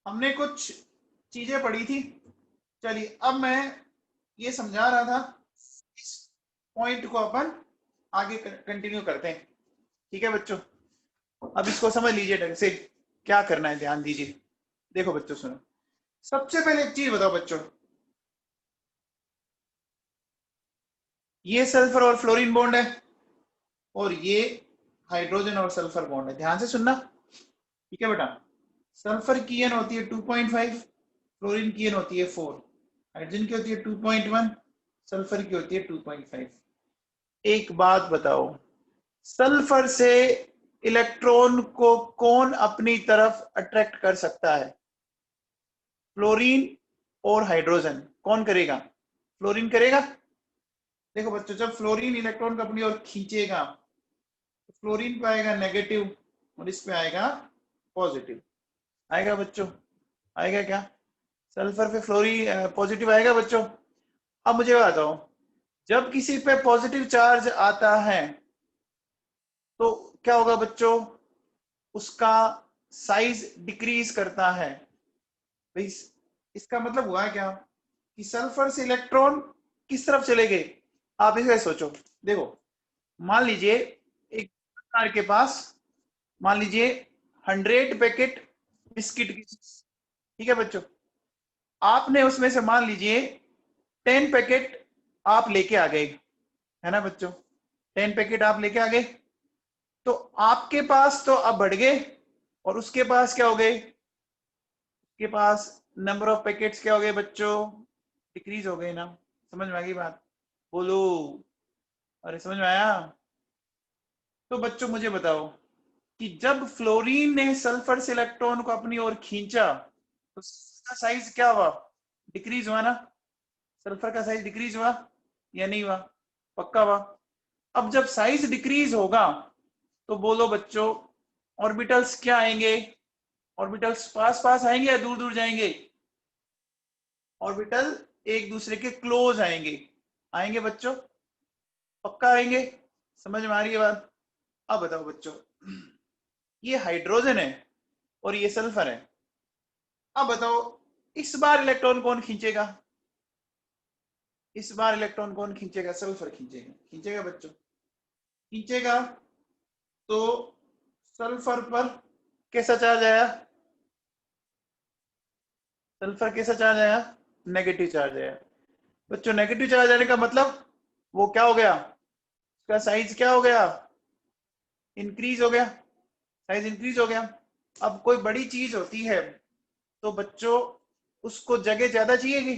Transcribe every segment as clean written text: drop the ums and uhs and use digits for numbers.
हमने कुछ चीजें पढ़ी थी। चलिए अब मैं ये समझा रहा था, इस पॉइंट को अपन आगे कंटिन्यू करते हैं। ठीक है बच्चों, अब इसको समझ लीजिए ढंग से, क्या करना है ध्यान दीजिए। देखो बच्चों सुनो, सबसे पहले एक चीज बताओ बच्चों, ये सल्फर और फ्लोरीन बॉन्ड है और ये हाइड्रोजन और सल्फर बॉन्ड है। ध्यान से सुनना, ठीक है बेटा। सल्फर की एन होती है 2.5, फ्लोरीन की एन होती है 4, हाइड्रोजन की होती है 2.1, सल्फर की होती है 2.5। एक बात बताओ, सल्फर से इलेक्ट्रॉन को कौन अपनी तरफ अट्रैक्ट कर सकता है? फ्लोरीन और हाइड्रोजन। कौन करेगा? फ्लोरीन करेगा। देखो बच्चों, जब फ्लोरीन इलेक्ट्रॉन को अपनी ओर खींचेगा तो फ्लोरीन पे आएगा नेगेटिव और इस पे आएगा पॉजिटिव। आएगा बच्चों? आएगा क्या? सल्फर पे फ्लोरीन पॉजिटिव आएगा बच्चों। अब मुझे बताओ, जब किसी पे पॉजिटिव चार्ज आता है तो क्या होगा बच्चों? उसका साइज डिक्रीज करता है। भाई इसका मतलब हुआ क्या कि सल्फर से इलेक्ट्रॉन किस तरफ चले गए? आप इसे सोचो। देखो, मान लीजिए एक दुकानदार के पास, मान लीजिए 100 पैकेट बिस्किट की, ठीक है बच्चों, आपने उसमें से मान लीजिए 10 पैकेट आप लेके आ गए, है ना बच्चों? 10 पैकेट आप लेके आ गए तो आपके पास तो अब बढ़ गए और उसके पास क्या हो गए? उसके पास नंबर ऑफ पैकेट्स क्या हो गए बच्चों? डिक्रीज हो गए ना। समझ में आ गई बात? बोलो, अरे समझ में आया? तो बच्चों मुझे बताओ कि जब फ्लोरीन ने सल्फर से इलेक्ट्रॉन को अपनी ओर खींचा तो उसका साइज क्या हुआ? डिक्रीज हुआ ना। सल्फर का साइज डिक्रीज हुआ या नहीं हुआ? पक्का हुआ। अब जब साइज डिक्रीज होगा तो बोलो बच्चों, ऑर्बिटल्स क्या आएंगे? ऑर्बिटल्स पास पास आएंगे या दूर दूर जाएंगे? ऑर्बिटल एक दूसरे के क्लोज आएंगे। आएंगे बच्चों? पक्का आएंगे। समझ में आ रही है बात? अब बताओ बच्चों, ये हाइड्रोजन है और ये सल्फर है। अब बताओ, इस बार इलेक्ट्रॉन कौन खींचेगा? इस बार इलेक्ट्रॉन कौन खींचेगा? सल्फर खींचेगा। खींचेगा बच्चों? खींचेगा तो सल्फर पर कैसा चार्ज आया? सल्फर कैसा चार्ज आया? नेगेटिव चार्ज आया। बच्चों नेगेटिव चार्ज आने का मतलब वो क्या हो गया? उसका साइज क्या हो गया? इंक्रीज हो गया। साइज इंक्रीज हो गया। अब कोई बड़ी चीज होती है तो बच्चों उसको जगह ज्यादा चाहिएगी।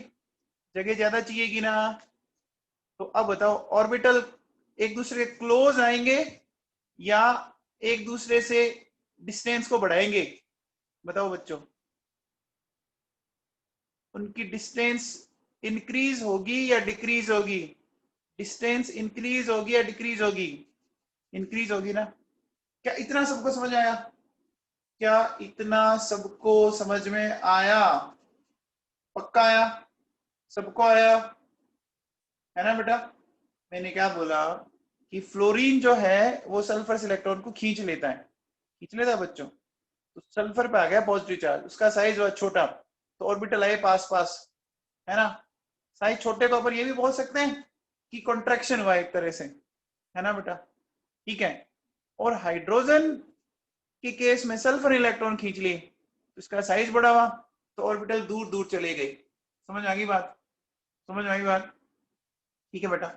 जगह ज्यादा चाहिएगी ना। तो अब बताओ, ऑर्बिटल एक दूसरे के क्लोज आएंगे या एक दूसरे से डिस्टेंस को बढ़ाएंगे? बताओ बच्चों, उनकी डिस्टेंस इंक्रीज होगी या डिक्रीज होगी? डिस्टेंस इंक्रीज होगी या डिक्रीज होगी? इंक्रीज होगी ना। क्या इतना सबको समझ आया? क्या इतना सबको समझ में आया? पक्का आया? सबको आया? है ना बेटा? मैंने क्या बोला कि फ्लोरीन जो है वो सल्फर से इलेक्ट्रॉन को खींच लेता है। खींच लेता है बच्चों। तो सल्फर पे आ गया पॉजिटिव चार्ज, उसका साइज हुआ छोटा तो ऑर्बिटल आए पास पास, है ना? साइज छोटे को अपन ये भी बोल सकते हैं कि कॉन्ट्रैक्शन हुआ एक तरह से, है ना बेटा? ठीक है। और हाइड्रोजन के केस में सल्फर इलेक्ट्रॉन खींच लिए तो इसका साइज बड़ा हुआ तो ऑर्बिटल दूर दूर चले गए। समझ आ गई बात? समझ में आ गई बात? ठीक है बेटा।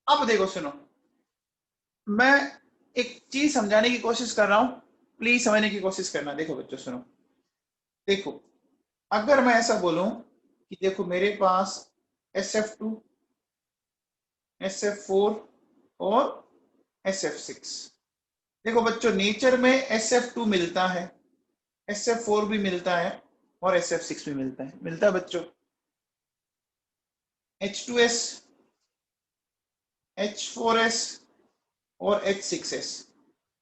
अब देखो सुनो, मैं एक चीज समझाने की कोशिश कर रहा हूं, प्लीज समझने की कोशिश करना। देखो बच्चों सुनो, देखो अगर मैं ऐसा बोलूं कि देखो मेरे पास SF2, SF4 और SF6। देखो बच्चों, नेचर में SF2 मिलता है, SF4 भी मिलता है और SF6 भी मिलता है। मिलता है बच्चों। H2S, H4S और H6S।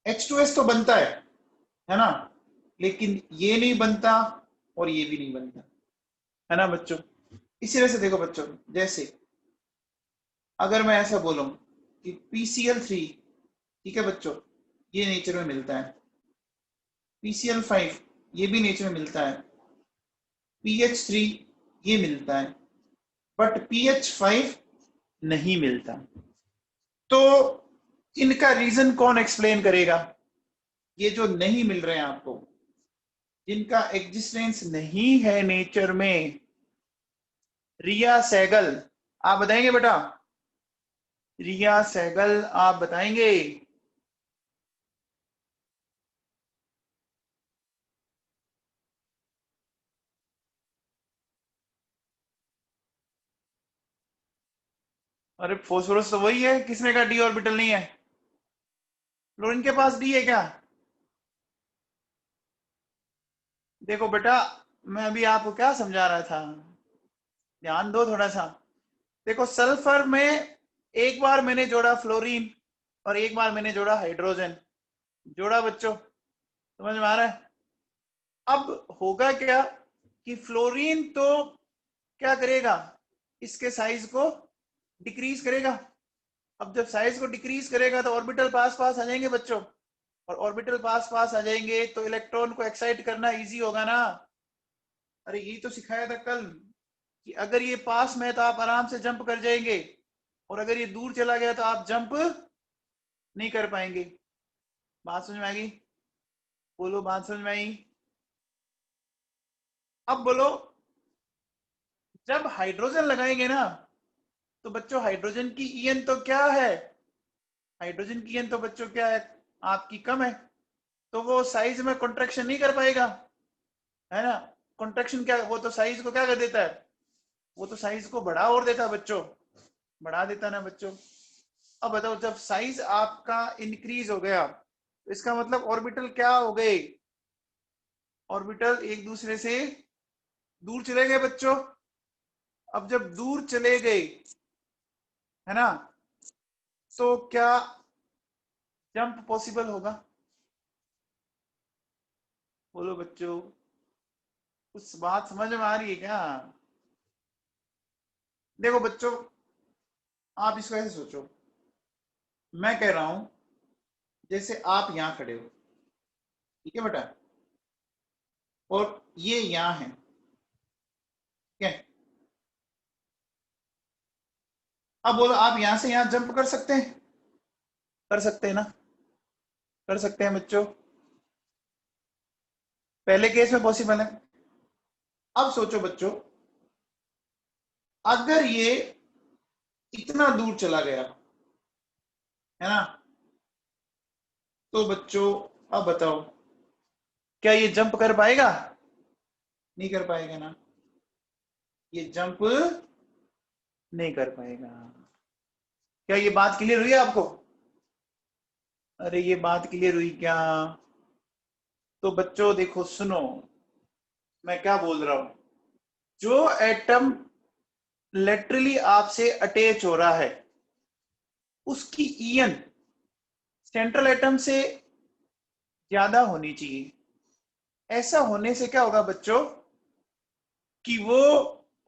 H2S तो बनता है ना? लेकिन ये नहीं बनता और ये भी नहीं बनता, है ना बच्चों? इसी वजह से देखो बच्चों, जैसे अगर मैं ऐसा बोलूं कि PCl3, ठीक है बच्चों, ये नेचर में मिलता है। PCl5 ये भी नेचर में मिलता है। pH3 ये मिलता है, बट pH5 नहीं मिलता। तो इनका रीजन कौन एक्सप्लेन करेगा? ये जो नहीं मिल रहे हैं आपको, जिनका एग्जिस्टेंस नहीं है नेचर में, रिया सहगल, आप बताएंगे बेटा? रिया सहगल, आप बताएंगे? अरे फोस्फोरस तो वही है, किसने कहा डी ऑर्बिटल नहीं है? फ्लोरीन के पास डी है क्या? देखो बेटा, मैं अभी आपको क्या समझा रहा था, ध्यान दो थोड़ा सा। देखो सल्फर में एक बार मैंने जोड़ा फ्लोरीन और एक बार मैंने जोड़ा हाइड्रोजन, जोड़ा बच्चों, समझ में आ रहा है? अब होगा क्या कि फ्लोरीन तो क्या करेगा, इसके साइज को डिक्रीज करेगा। अब जब साइज को डिक्रीज करेगा तो ऑर्बिटल पास पास आ जाएंगे बच्चों, और ऑर्बिटल पास पास आ जाएंगे तो इलेक्ट्रॉन को एक्साइट करना इजी होगा ना। अरे यही तो सिखाया था कल कि अगर ये पास में है तो आप आराम से जंप कर जाएंगे, और अगर ये दूर चला गया तो आप जंप नहीं कर पाएंगे। बात समझ में आ गई? बोलो, बात समझ में आई? अब बोलो, जब हाइड्रोजन लगाएंगे ना, तो बच्चों हाइड्रोजन की ईएन तो क्या है, हाइड्रोजन की ईएन तो बच्चों क्या है, आपकी कम है, तो वो साइज में कॉन्ट्रेक्शन नहीं कर पाएगा, है ना? कॉन्ट्रेक्शन क्या, वो तो साइज को क्या कर देता है, वो तो साइज को बढ़ा और देता है बच्चों, बढ़ा देता ना बच्चों। अब बताओ, जब साइज आपका इंक्रीज हो गया तो इसका मतलब ऑर्बिटल क्या हो गए, ऑर्बिटल एक दूसरे से दूर चले गए बच्चों। अब जब दूर चले गए, है ना, तो क्या जंप पॉसिबल होगा? बोलो बच्चों, कुछ बात समझ में आ रही है क्या? देखो बच्चों, आप इसको ऐसे सोचो, मैं कह रहा हूं जैसे आप यहां खड़े हो, ठीक है बेटा, और ये यहां है, ठीक है? अब बोलो, आप यहां से यहां जंप कर सकते हैं? कर सकते हैं ना? कर सकते हैं बच्चों, पहले केस में पॉसिबल है। अब सोचो बच्चों, अगर ये इतना दूर चला गया, है ना, तो बच्चों अब बताओ, क्या ये जंप कर पाएगा? नहीं कर पाएगा ना, ये जंप नहीं कर पाएगा। क्या ये बात क्लियर हुई आपको? अरे ये बात क्लियर हुई क्या? तो बच्चों देखो सुनो, मैं क्या बोल रहा हूं, जो एटम लेटरली आपसे अटैच हो रहा है, उसकी ईएन सेंट्रल एटम से ज्यादा होनी चाहिए। ऐसा होने से क्या होगा बच्चों, कि वो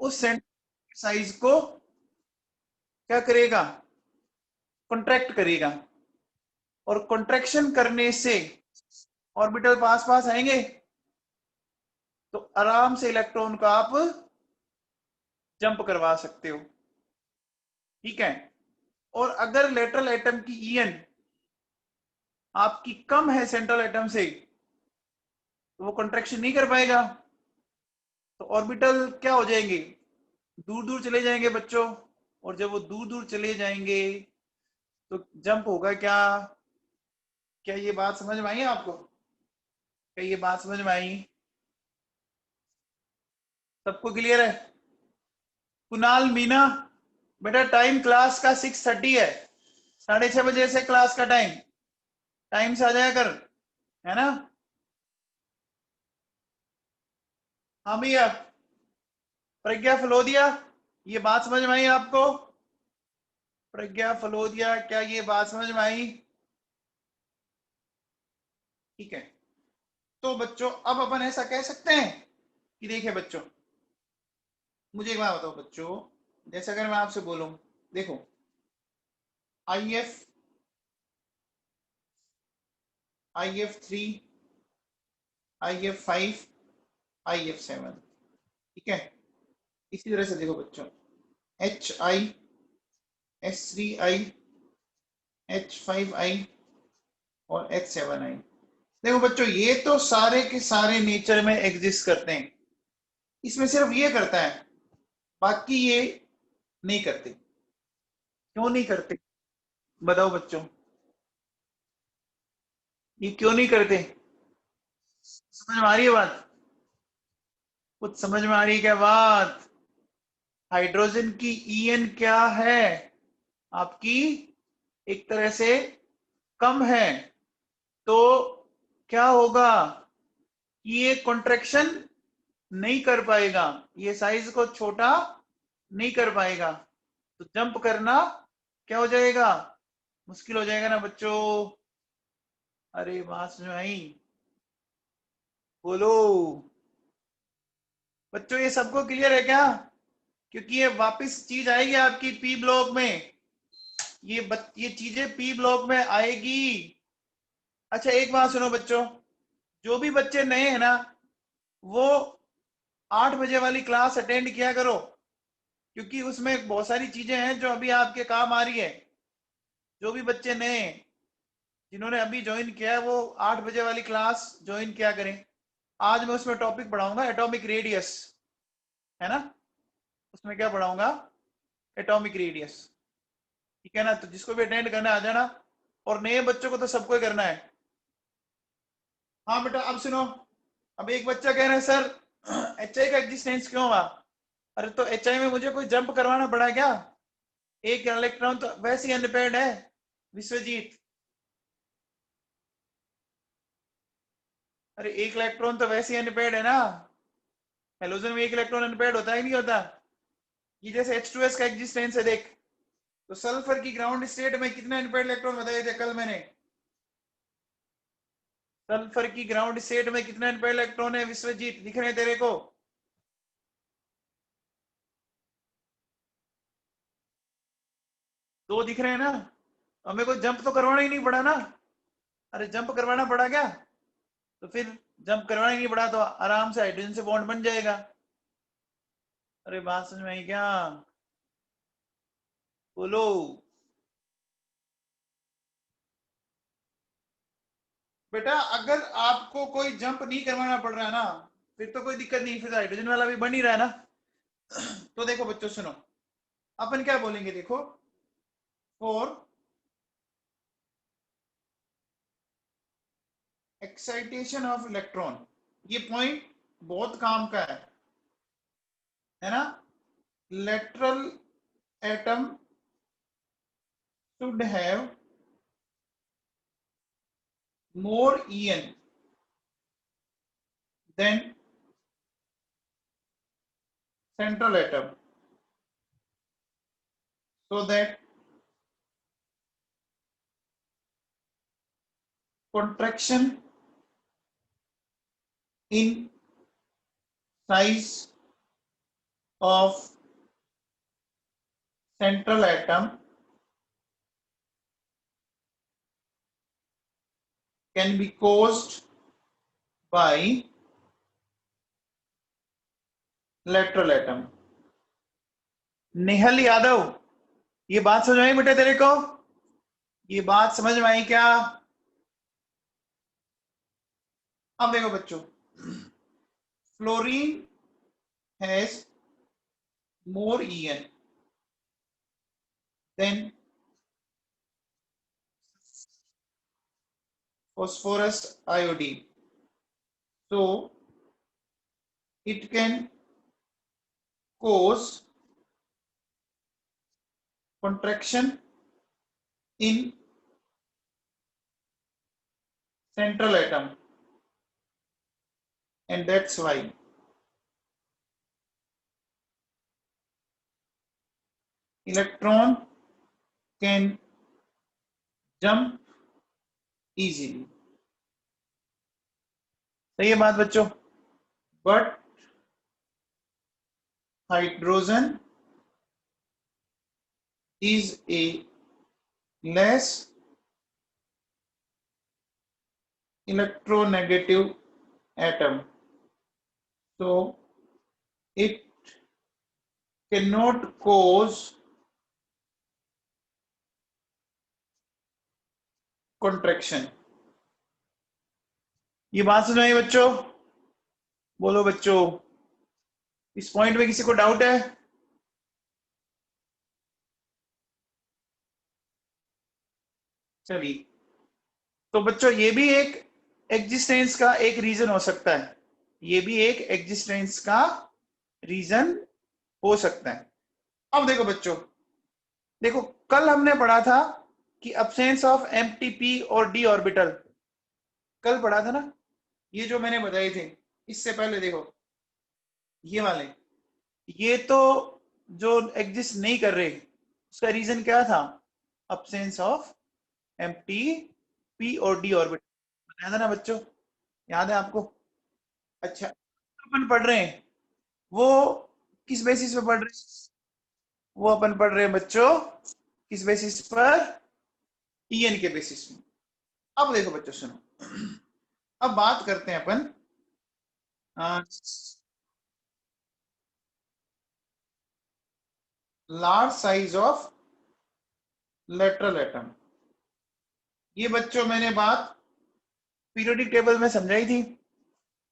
उस सेंट्रल साइज को क्या करेगा, कॉन्ट्रैक्ट करेगा, और कॉन्ट्रैक्शन करने से ऑर्बिटल पास पास आएंगे, तो आराम से इलेक्ट्रॉन को आप जंप करवा सकते हो, ठीक है? और अगर लेटरल एटम की ईएन आपकी कम है सेंट्रल एटम से, तो वो कॉन्ट्रैक्शन नहीं कर पाएगा, तो ऑर्बिटल क्या हो जाएंगे, दूर दूर चले जाएंगे बच्चों। और जब वो दूर दूर चले जाएंगे तो जंप होगा क्या? क्या ये बात समझ में आई आपको? क्या ये बात समझ में आई? सबको क्लियर है? कुणाल, मीना, बेटा टाइम क्लास का 6:30 है, 6:30 बजे से क्लास का टाइम, टाइम से आ जाया कर, है ना? हाँ भैया, प्रज्ञा फलोदिया, ये बात समझ में आई आपको? प्रज्ञा फलोदिया, क्या ये बात समझ में आई? ठीक है, तो बच्चों अब अपन ऐसा कह सकते हैं कि देखिए बच्चों, मुझे एक बात बताओ बच्चों, जैसे अगर मैं आपसे बोलूं, देखो IF, IF3, IF5, IF7, ठीक है। इसी तरह से देखो बच्चों, HI, S3I, H5I और H7I। देखो बच्चों, ये तो सारे के सारे नेचर में एग्जिस्ट करते हैं, इसमें सिर्फ ये करता है, बाकी ये नहीं करते। क्यों नहीं करते बताओ बच्चों, ये क्यों नहीं करते? समझ में आ रही है बात? कुछ समझ में आ रही है क्या बात? हाइड्रोजन की EN क्या है आपकी? एक तरह से कम है, तो क्या होगा कि ये कॉन्ट्रैक्शन नहीं कर पाएगा, ये साइज को छोटा नहीं कर पाएगा, तो जंप करना क्या हो जाएगा, मुश्किल हो जाएगा ना बच्चों। अरे बात समझ में आई? बोलो बच्चों, ये सबको क्लियर है क्या? क्योंकि ये वापस चीज आएगी आपकी पी ब्लॉक में, ये चीजें पी ब्लॉक में आएगी। अच्छा एक बात सुनो बच्चों, जो भी बच्चे नए हैं ना, वो 8 बजे वाली क्लास अटेंड किया करो, क्योंकि उसमें बहुत सारी चीजें हैं जो अभी आपके काम आ रही है। जो भी बच्चे नए हैं, जिन्होंने अभी ज्वाइन किया है, वो 8 बजे वाली क्लास ज्वाइन किया करें। आज मैं उसमें टॉपिक पढ़ाऊंगा एटॉमिक रेडियस, है ना? उसमें क्या पढ़ाऊंगा? Atomic radius. ठीक है ना? तो जिसको भी अटेंड करना आ जाना, और नए बच्चों को तो सबको ही करना है। हाँ बेटा अब सुनो, अब एक बच्चा कह रहा है सर HI का एग्जिस्टेंस क्यों हुआ? अरे तो HI में मुझे कोई जंप करवाना पड़ा क्या? एक इलेक्ट्रॉन तो वैसे ही अनपेयर्ड है विश्वजीत। अरे एक इलेक्ट्रॉन तो वैसे ही अनपेयर्ड है ना, हेलोजन में एक इलेक्ट्रॉन अनपेयर्ड होता ही नहीं होता। ये जैसे H2S का एग्जिस्टेंस है देख, तो सल्फर की ग्राउंड स्टेट में कितने अनपेयर्ड इलेक्ट्रॉन बताए थे कल मैंने? सल्फर की ग्राउंड स्टेट में कितने अनपेयर्ड इलेक्ट्रॉन है विश्वजीत, दिख रहे हैं तेरे को? 2 दिख रहे हैं ना? हमें कोई जंप तो करवाना ही नहीं पड़ा ना। अरे जंप करवाना पड़ा क्या? तो फिर जंप करवाना ही नहीं पड़ा तो आराम से हाइड्रोजन से बॉन्ड बन जाएगा। अरे बात समझ में आई क्या? बोलो। बेटा अगर आपको कोई जंप नहीं करवाना पड़ रहा है ना, फिर तो कोई दिक्कत नहीं, फिर हाइड्रोजन वाला भी बन ही रहा है ना। तो देखो बच्चों सुनो, अपन क्या बोलेंगे देखो, फॉर एक्साइटेशन ऑफ इलेक्ट्रॉन, ये पॉइंट बहुत काम का है ना? Lateral atom should have more En than central atom, so that contraction in size of central atom can be caused by lateral atom। निहल Yadav, ये बात समझ में आई बेटे तेरे को? ये बात समझ में आई क्या? अब देखो बच्चों, fluorine has more En than phosphorus iodine, so it can cause contraction in central atom, and that's why electron can jump easily। सही है बात बच्चों? but hydrogen is a less electronegative atom, so it cannot cause contraction। ये बात समझ में आई बच्चों? बोलो बच्चों, इस पॉइंट में किसी को डाउट है? चलिए, तो बच्चों ये भी एक एग्जिस्टेंस का एक रीजन हो सकता है, ये भी एक एग्जिस्टेंस का रीजन हो सकता है। अब देखो बच्चों, देखो कल हमने पढ़ा था कि अब्सेंस ऑफ एमटीपी और डी ऑर्बिटल, कल पढ़ा था ना, ये जो मैंने बताए थे। इससे पहले देखो ये वाले, ये तो जो एग्जिस्ट नहीं कर रहे, उसका रीजन क्या था? अब्सेंस ऑफ एम्प्टी पी और डी ऑर्बिटल, बताया था ना बच्चों, याद है आपको? अच्छा, अपन पढ़ रहे हैं वो किस बेसिस पे पढ़ रहे हैं? वो अपन पढ़ रहे हैं बच्चों किस बेसिस पर? टीएन के बेसिस में। अब देखो बच्चों सुनो, अब बात करते हैं अपन large size of lateral atom. ये बच्चों मैंने बात पीरियोडिक टेबल में समझाई थी,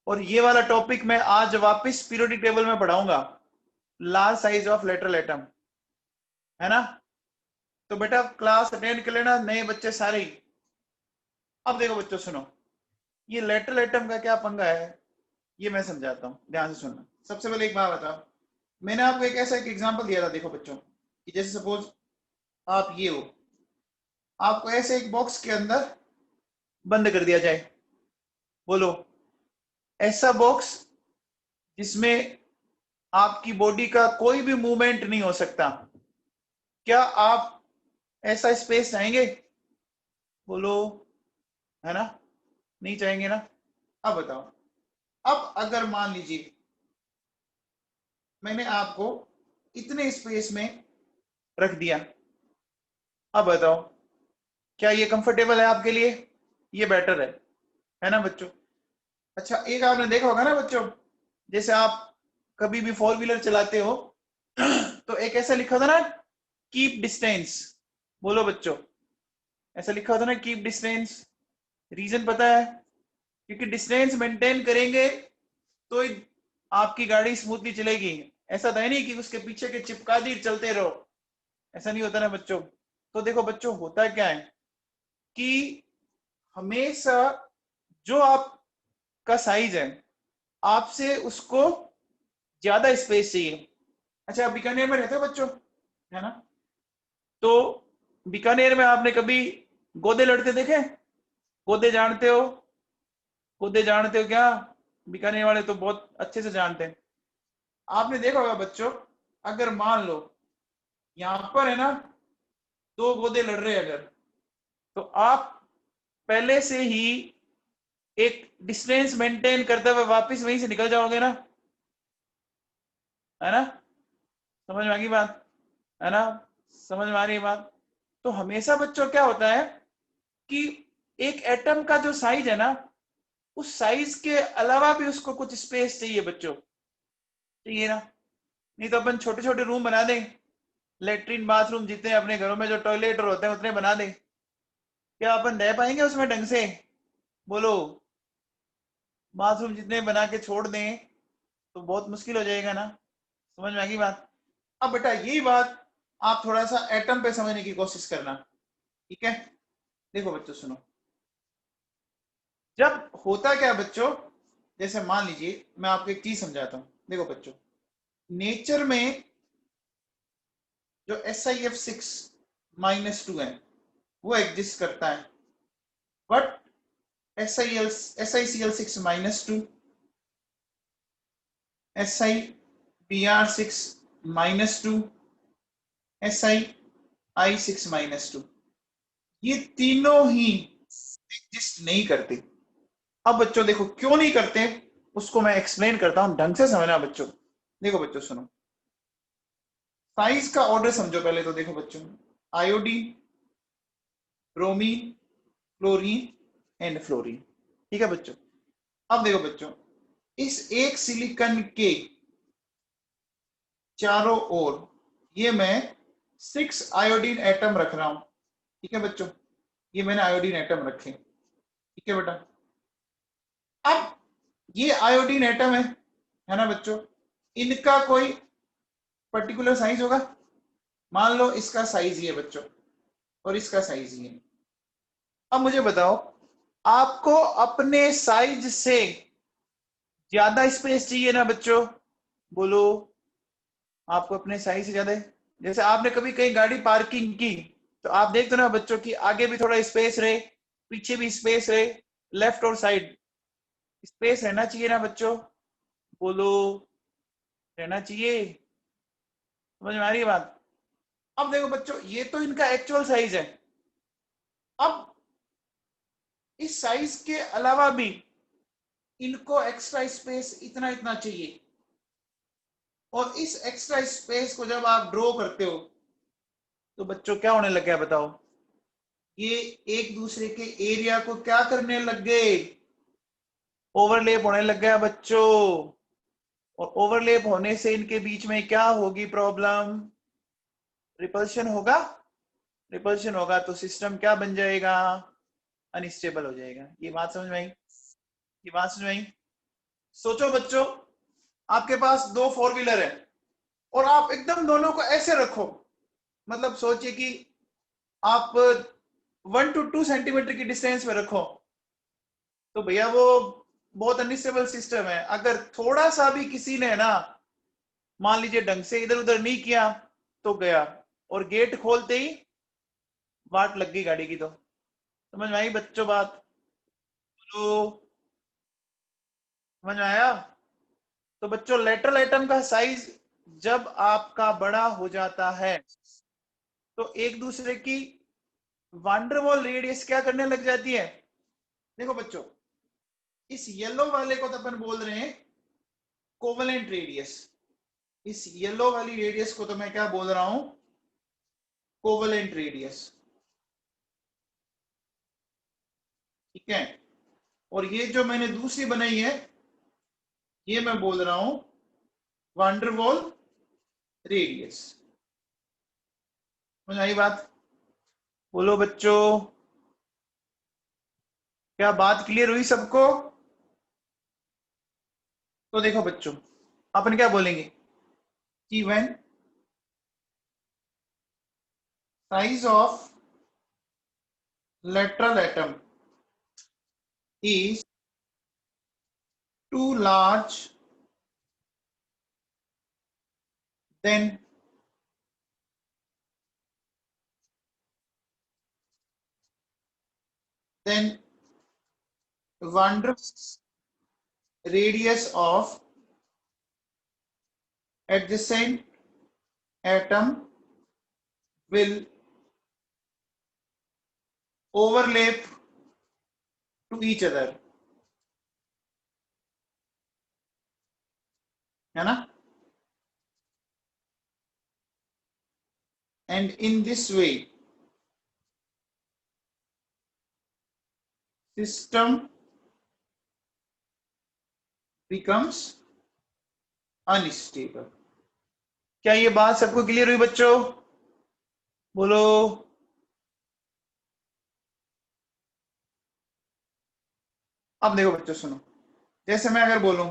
और ये वाला टॉपिक मैं आज वापस पीरियोडिक टेबल में पढ़ाऊंगा, large size of lateral atom, है ना? तो बेटा क्लास अटेंड कर लेना नए बच्चे सारे ही। अब देखो बच्चों सुनो, ये लेटरल एटम का क्या पंगा है, ये मैं समझाता हूँ, ध्यान से सुनना। सबसे पहले एक बात बताओ, मैंने आपको एक ऐसा एक एग्जांपल दिया था, देखो बच्चों, कि जैसे सपोज आप ये हो, आपको ऐसे एक बॉक्स के अंदर बंद कर दिया जाए, बोलो ऐसा बॉक्स जिसमें आपकी बॉडी का कोई भी मूवमेंट नहीं हो सकता, क्या आप ऐसा स्पेस चाहेंगे? बोलो, है ना? नहीं चाहेंगे ना? अब बताओ, अब अगर मान लीजिए मैंने आपको इतने स्पेस में रख दिया, अब बताओ क्या ये कंफर्टेबल है आपके लिए? ये बेटर है ना बच्चों? अच्छा, एक आपने देखा होगा ना बच्चों, जैसे आप कभी भी फोर व्हीलर चलाते हो तो एक ऐसा लिखा होता ना, कीप डिस्टेंस। बोलो बच्चों, ऐसा लिखा होता ना, कीप डिस्टेंस। रीजन पता है? क्योंकि डिस्टेंस मेंटेन करेंगे तो ही आपकी गाड़ी स्मूथली चलेगी। ऐसा तो है नहीं कि उसके पीछे के चिपका दी चलते रहो, ऐसा नहीं होता ना बच्चों। तो देखो बच्चों, होता क्या है कि हमेशा जो आपका साइज है, आपसे उसको ज्यादा स्पेस चाहिए। अच्छा, आप बीकानेर में रहते हो बच्चों, है ना? तो बीकानेर में आपने कभी गोदे लड़ते देखे? गोदे जानते हो? गोदे जानते हो क्या? बीकानेर वाले तो बहुत अच्छे से जानते हैं। आपने देखा होगा बच्चों, अगर मान लो यहां पर है ना, दो गोदे लड़ रहे हैं अगर, तो आप पहले से ही एक डिस्टेंस मेंटेन करते हुए वापस वहीं से निकल जाओगे ना, है ना? समझ में आ गई बात? है ना? समझ में आ रही है बात? तो हमेशा बच्चों क्या होता है कि एक एटम का जो साइज है ना, उस साइज के अलावा भी उसको कुछ स्पेस चाहिए बच्चों, चाहिए ना? नहीं तो अपन छोटे छोटे रूम बना दें, लेटरिन बाथरूम जितने अपने घरों में जो टॉयलेट होते हैं उतने बना दें, क्या अपन रह पाएंगे उसमें ढंग से? बोलो, बाथरूम जितने बना के छोड़ दें तो बहुत मुश्किल हो जाएगा ना। समझ में आ गई बात? अब बेटा यही बात आप थोड़ा सा एटम पे समझने की कोशिश करना, ठीक है? देखो बच्चों सुनो, जब होता क्या बच्चों, जैसे मान लीजिए मैं आपको एक चीज समझाता हूं। देखो बच्चों, नेचर में जो SiF6-2 है वो एग्जिस्ट करता है, बट SiCl6-2, SiBr6-2, SiI6-2, ये तीनों ही एग्जिस्ट नहीं करते। अब बच्चों देखो क्यों नहीं करते, उसको मैं एक्सप्लेन करता हूं, ढंग से समझना बच्चों। देखो बच्चों सुनो, साइज का ऑर्डर समझो पहले तो। देखो बच्चों, iodine, bromine, chlorine and fluorine, ठीक है बच्चों? अब देखो बच्चों, इस एक सिलिकॉन के चारों ओर ये मैं 6 आयोडीन एटम रख रहा हूं। ठीक है बच्चों, ये मैंने आयोडीन एटम रखे। ठीक है बेटा, अब ये आयोडीन एटम है ना बच्चों, इनका कोई पर्टिकुलर साइज होगा। मान लो इसका साइज ये है बच्चों, और इसका साइज ये है। अब मुझे बताओ, आपको अपने साइज से ज्यादा स्पेस चाहिए ना बच्चों? बोलो, आपको अपने साइज से ज्यादा है। जैसे आपने कभी कहीं गाड़ी पार्किंग की तो आप देखते हो ना बच्चों की आगे भी थोड़ा स्पेस रहे, पीछे भी स्पेस रहे, लेफ्ट और साइड स्पेस रहना चाहिए ना बच्चों? बोलो, रहना चाहिए। समझ में आ रही है बात? अब देखो बच्चों, ये तो इनका एक्चुअल साइज है। अब इस साइज के अलावा भी इनको एक्स्ट्रा स्पेस इतना इतना चाहिए, और इस एक्स्ट्रा स्पेस को जब आप ड्रॉ करते हो तो बच्चों क्या होने लग गया बताओ? ये एक दूसरे के एरिया को क्या करने लग गए? ओवरलैप होने लग गया बच्चों। और ओवरलैप होने से इनके बीच में क्या होगी प्रॉब्लम? रिपल्शन होगा। रिपल्शन होगा तो सिस्टम क्या बन जाएगा? अनस्टेबल हो जाएगा। ये बात समझ में आई? ये बात समझ में आई? सोचो बच्चों, आपके पास दो फोर व्हीलर है और आप एकदम दोनों को ऐसे रखो, मतलब सोचिए कि आप 1 to 2 सेंटीमीटर की डिस्टेंस में रखो, तो भैया वो बहुत अनस्टेबल सिस्टम है। अगर थोड़ा सा भी किसी ने ना, मान लीजिए ढंग से इधर उधर नहीं किया तो गया, और गेट खोलते ही वाट लग गई गाड़ी की। तो समझ में आई बच्चों बात? तो समझ में आया? तो बच्चों, लेटरल एटम का साइज जब आपका बड़ा हो जाता है तो एक दूसरे की वांडरवॉल रेडियस क्या करने लग जाती है? देखो बच्चों, इस येलो वाले को तो अपन बोल रहे हैं कोवलेंट रेडियस। इस येलो वाली रेडियस को तो मैं क्या बोल रहा हूं? Covalent radius. ठीक है, और ये जो मैंने दूसरी बनाई है ये मैं बोल रहा हूं वांडरवॉल रेडियस। समझ आई बात? बोलो बच्चों, क्या बात क्लियर हुई सबको? तो देखो बच्चों, अपन क्या बोलेंगे कि when size of lateral atom is too large, then van der Waals radius of adjacent atom will overlap to each other, है ना? And in this way system becomes unstable। क्या ये बात सबको क्लियर हुई बच्चों? बोलो। अब देखो बच्चों सुनो, जैसे मैं अगर बोलूं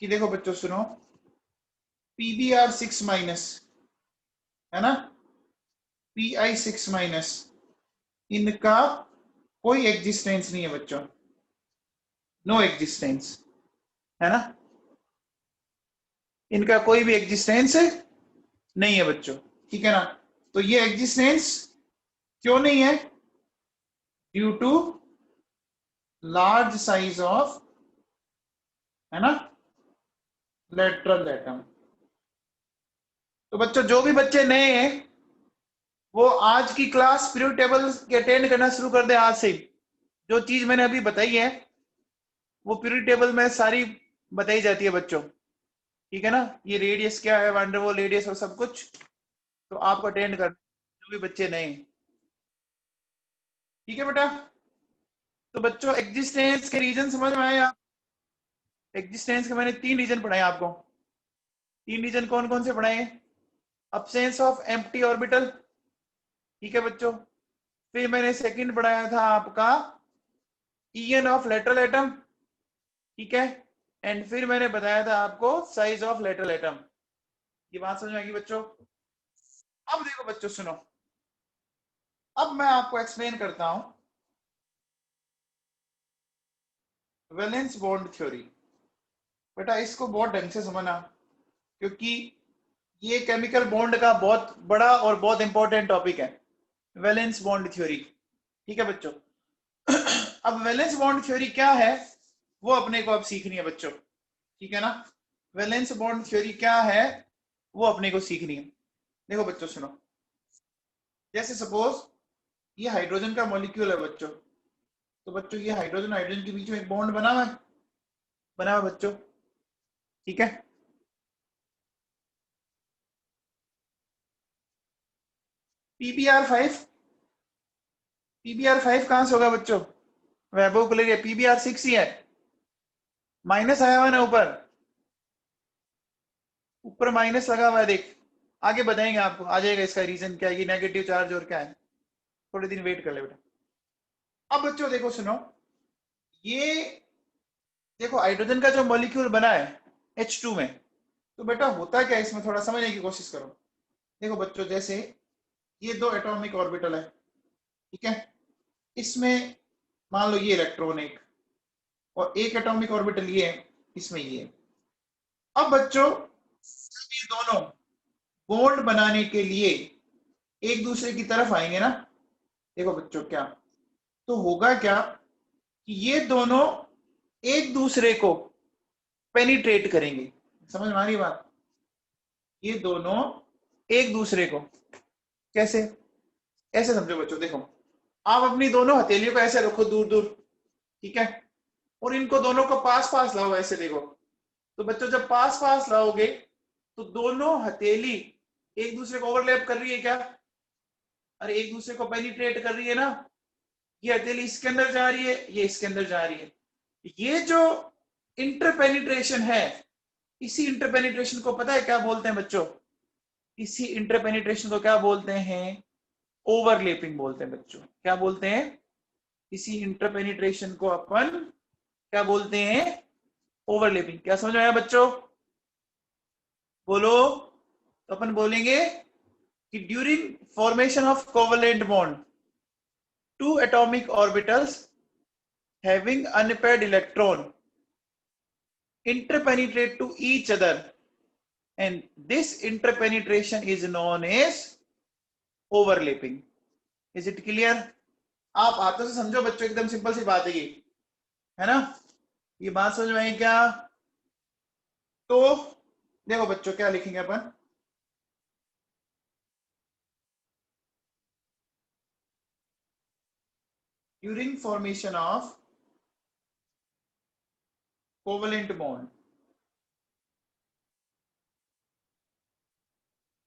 कि देखो बच्चों सुनो, PbR6- है ना, Pi6-, इनका कोई एग्जिस्टेंस नहीं है बच्चों, नो एग्जिस्टेंस, है ना? इनका कोई भी एग्जिस्टेंस नहीं है बच्चों। ठीक है ना? तो ये एग्जिस्टेंस क्यों नहीं है? Due to large size of, है ना, लेटरल एटम। तो बच्चों, जो भी बच्चे नए हैं वो आज की क्लास पीरियड टेबल के अटेंड करना शुरू कर दे आज से। जो चीज मैंने अभी बताई है वो पीरियड टेबल में सारी बताई जाती है बच्चों। ठीक है ना? ये रेडियस क्या है, वांडरवॉल रेडियस और सब कुछ, तो आपको अटेंड कर, जो भी बच्चे नए। ठीक है बेटा? तो बच्चों, एग्जिस्टेंस के रीजन समझ में आए? आप एग्जिस्टेंस के मैंने 3 रीजन पढ़ाए आपको। तीन रीजन कौन कौन से पढ़ाए? अब्सेंस ऑफ एम्प्टी ऑर्बिटल, ठीक है बच्चों। फिर मैंने सेकंड पढ़ाया था आपका ईएन ऑफ लेटरल एटम, ठीक है। एंड फिर मैंने बताया था आपको साइज ऑफ लेटरल एटम। ये बात समझ में आएगी बच्चों? अब देखो बच्चों सुनो, अब मैं आपको एक्सप्लेन करता हूं वैलेंस बॉन्ड थ्योरी। बेटा इसको बहुत ढंग से समझना, क्योंकि ये केमिकल बॉन्ड का बहुत बड़ा और बहुत इंपॉर्टेंट टॉपिक है, वैलेंस बॉन्ड थ्योरी, ठीक है बच्चों। अब वैलेंस बॉन्ड थ्योरी क्या है वो अपने को अब सीखनी है बच्चों, ठीक है ना। वैलेंस बॉन्ड थ्योरी क्या है वो अपने को सीखनी है। देखो बच्चों सुनो, जैसे सपोज ये हाइड्रोजन का मॉलिक्यूल है बच्चों, तो बच्चों ये हाइड्रोजन हाइड्रोजन के बीच में एक बॉन्ड बना हुआ है, बना हुआ बच्चों, ठीक है। PbR5, PbR5 कहां से होगा बच्चों? वैभव को ले PbR6 ही है, माइनस आया हुआ ना ऊपर, ऊपर माइनस लगा हुआ है, देख आगे बताएंगे आपको, आ जाएगा इसका रीजन क्या है, ये नेगेटिव चार्ज और क्या है, थोड़े दिन वेट कर ले बेटा। अब बच्चों देखो सुनो, ये देखो हाइड्रोजन का जो मॉलिक्यूल बना है H2 में, तो बेटा होता क्या है इसमें, थोड़ा समझने की कोशिश करो। देखो बच्चों जैसे ये दो एटॉमिक ऑर्बिटल है, ठीक है, इसमें मान लो ये इलेक्ट्रॉन एक, और एक एटॉमिक ऑर्बिटल ये है, इसमें ये है। अब बच्चों ये दोनों बॉन्ड बनाने के लिए एक दूसरे की तरफ आएंगे ना, देखो बच्चों क्या तो होगा क्या कि ये दोनों एक दूसरे को पेनिट्रेट करेंगे। समझ में आ रही बात? ये दोनों एक दूसरे को कैसे, ऐसे समझो बच्चों, देखो आप अपनी दोनों हथेलियों को ऐसे रखो दूर दूर, ठीक है, और इनको दोनों को पास पास लाओ ऐसे, देखो तो बच्चों जब पास पास लाओगे तो दोनों हथेली एक दूसरे को ओवरलैप कर रही है क्या? अरे एक दूसरे को पेनिट्रेट कर रही है ना, ये हथेली इसके अंदर जा रही है, ये इसके अंदर जा रही है। ये जो इंटरपेनिट्रेशन है, इसी इंटरपेनिट्रेशन को पता है क्या बोलते हैं बच्चों? इसी इंटरपेनिट्रेशन को क्या बोलते हैं? ओवरलैपिंग बोलते हैं बच्चों। क्या बोलते हैं? इसी इंटरपेनिट्रेशन को अपन क्या बोलते हैं? ओवरलैपिंग। क्या समझ में आया बच्चों? बोलो। तो अपन बोलेंगे कि during formation of covalent bond two atomic orbitals having unpaired electron interpenetrate to each other, and this interpenetration is known as overlapping. Is it clear? आप हाथों से समझो बच्चों, एकदम सिंपल सी बात है ये, है ना। ये बात समझ में आई क्या? तो देखो बच्चों क्या लिखेंगे अपन, during formation of covalent bond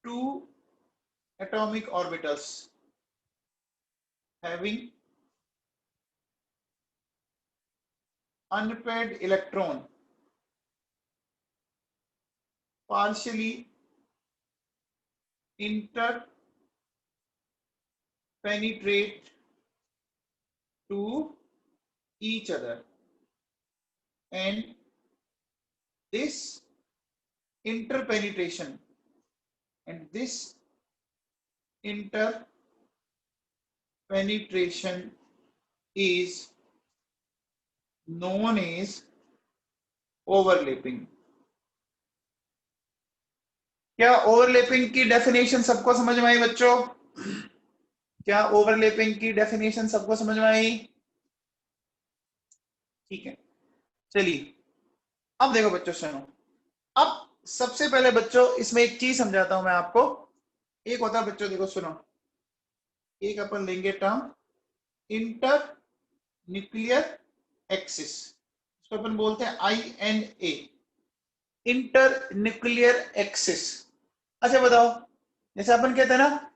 two atomic orbitals having unpaired electron partially interpenetrate to each other, and this interpenetration and this interpenetration is known as overlapping. क्या ओवरलैपिंग की डेफिनेशन सबको समझ में आई बच्चों? क्या ओवरलैपिंग की डेफिनेशन सबको समझ में आई? ठीक है, चलिए अब देखो बच्चों सुनो, अब सबसे पहले बच्चों इसमें एक चीज समझाता हूं मैं आपको। एक होता है बच्चों, देखो सुनो, एक अपन लेंगे टर्म इंटर न्यूक्लियर एक्सिस, इसको अपन बोलते हैं INA, इंटर न्यूक्लियर एक्सिस। अच्छा बताओ, जैसे अपन कहते हैं ना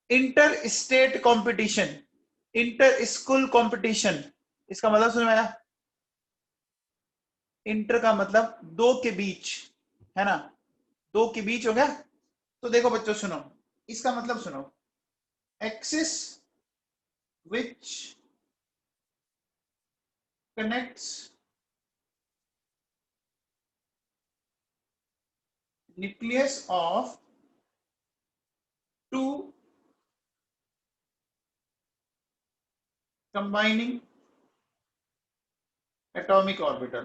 inter state competition, inter school competition, इसका मतलब समझ में आया? इंटर का मतलब दो के बीच, है ना, दो के बीच हो गया। तो देखो बच्चों सुनो, इसका मतलब सुनो, axis which connects nucleus of two combining atomic orbital.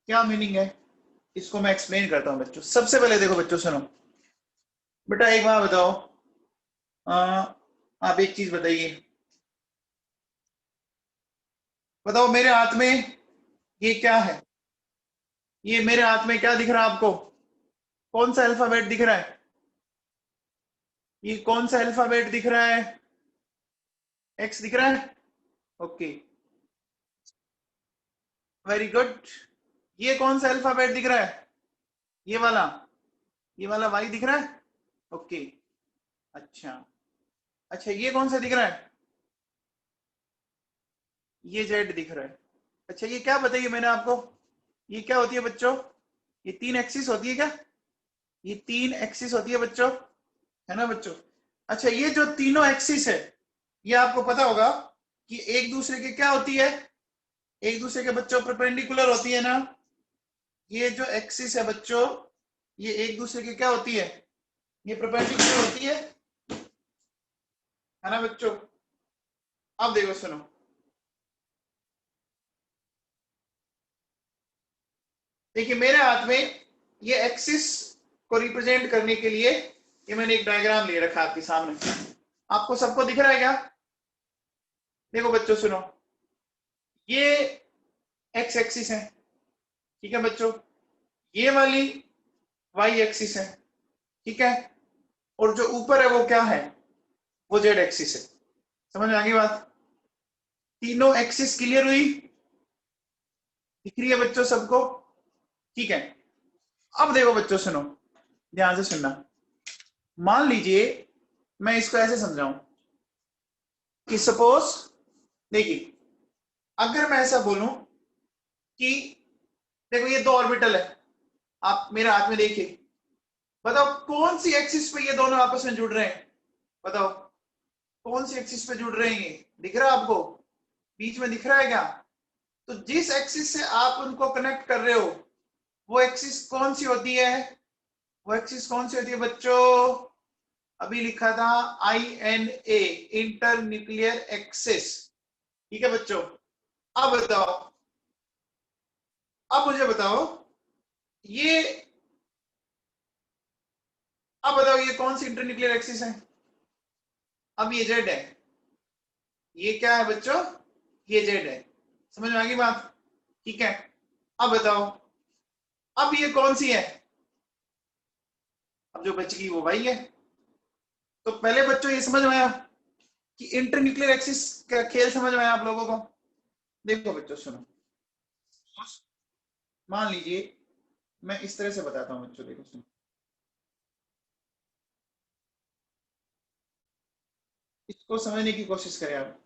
क्या मीनिंग है, इसको मैं एक्सप्लेन करता हूं बच्चों। सबसे पहले देखो बच्चों सुनो, बेटा एक बार बताओ, आप एक चीज बताइए, बताओ मेरे हाथ में ये क्या है, ये मेरे हाथ में क्या दिख रहा है आपको, कौन सा अल्फाबेट दिख रहा है, ये कौन सा अल्फाबेट दिख रहा है, एक्स दिख रहा है, ओके वेरी गुड। ये कौन सा अल्फाबेट दिख रहा है, ये वाला, ये वाला वाई दिख रहा है, ओके अच्छा। अच्छा ये कौन सा दिख रहा है, ये जेड दिख रहा है। अच्छा ये क्या बताइए मैंने आपको, ये क्या होती है बच्चों, ये तीन एक्सिस होती है क्या, ये तीन एक्सिस होती है बच्चों, है ना बच्चों। अच्छा ये जो तीनों एक्सिस है, ये आपको पता होगा कि एक दूसरे के क्या होती है, एक दूसरे के बच्चों परपेंडिकुलर होती है ना। ये जो एक्सिस है बच्चों, ये एक दूसरे के क्या होती है, ये परपेंडिकुलर होती है ना बच्चों। अब देखो सुनो, देखिए मेरे हाथ में ये एक्सिस को रिप्रेजेंट करने के लिए ये मैंने एक डायग्राम ले रखा है आपके सामने, आपको सबको दिख रहा है क्या। देखो बच्चों सुनो, ये एक्स एक्सिस है, ठीक है बच्चों, ये वाली वाई एक्सिस है, ठीक है, और जो ऊपर है वो क्या है, वो जेड एक्सिस है। समझ में आ गई बात, तीनों एक्सिस क्लियर हुई, दिख रही है बच्चों सबको, ठीक है। अब देखो बच्चों सुनो, ध्यान से सुनना, मान लीजिए मैं इसको ऐसे समझाऊं कि सपोज, देखिए अगर मैं ऐसा बोलूं कि देखो ये दो ऑर्बिटल है, आप मेरे हाथ में देखिए, बताओ कौन सी एक्सिस पे ये दोनों आपस में जुड़ रहे हैं, बताओ कौन सी एक्सिस पे जुड़ रहे हैं, ये दिख रहा है आपको, बीच में दिख रहा है क्या। तो जिस एक्सिस से आप उनको कनेक्ट कर रहे हो, वो एक्सिस कौन सी होती है, वो एक्सिस कौन सी होती है बच्चों, अभी लिखा था INA, इंटर न्यूक्लियर एक्सिस, ठीक है बच्चों। अब बताओ, अब मुझे बताओ ये, अब बताओ ये कौन सी इंटर न्यूक्लियर एक्सिस है, अब ये जेड है, ये क्या है बच्चों, ये जेड है। समझ में आ गई बात, ठीक है। अब बताओ, अब ये कौन सी है, अब जो बच गई वो भाई है। तो पहले बच्चों ये समझ में आया कि इंटर न्यूक्लियर एक्सिस का खेल समझ में आया आप लोगों को। देखो बच्चों सुनो, मान लीजिए मैं इस तरह से बताता हूं बच्चों, देखो सुनो, इसको समझने की कोशिश करें आप।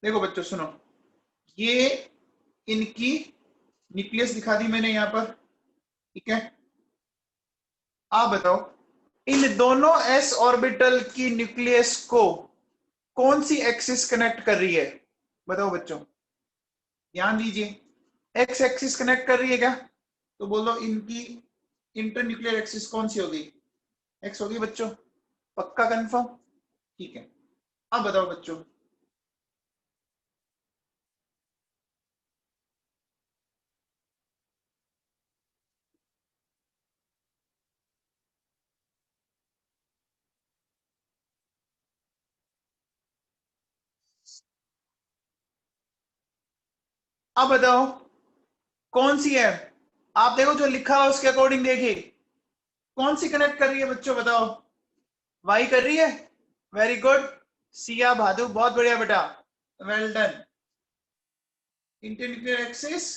देखो बच्चों सुनो, ये इनकी न्यूक्लियस दिखा दी मैंने यहां पर, ठीक है। आप बताओ इन दोनों s ऑर्बिटल की न्यूक्लियस को कौन सी एक्सिस कनेक्ट कर रही है, बताओ बच्चों, ध्यान दीजिए। एक्स एक्सिस कनेक्ट कर रही है क्या, तो बोलो इनकी इंटर न्यूक्लियर एक्सिस कौन सी होगी, एक्स होगी बच्चों, पक्का कंफर्म, ठीक है। अब बताओ बच्चों, अब बताओ कौन सी है, आप देखो जो लिखा है उसके अकॉर्डिंग देखिए, कौन सी कनेक्ट कर रही है बच्चों, बताओ, वाई कर रही है, वेरी गुड, सिया भादु बहुत बढ़िया बेटा, well done, inter nuclear axis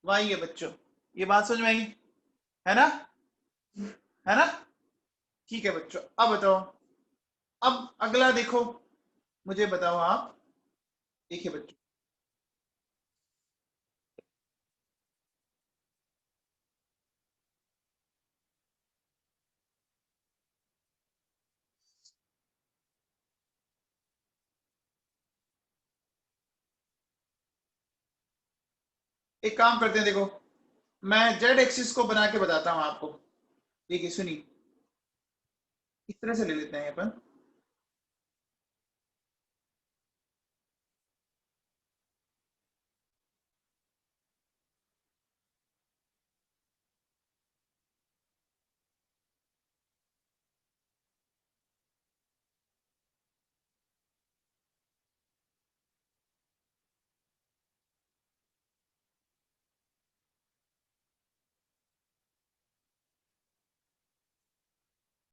वाई है बच्चों, ये बात समझ में आई, है ना, है ना, ठीक है बच्चों। अब बताओ, अब अगला देखो, मुझे बताओ आप, देखिए बच्चों, एक काम करते हैं, देखो मैं जेड एक्सिस को बना के बताता हूं आपको। देखिए सुनिए, इस तरह से ले लेते हैं अपन।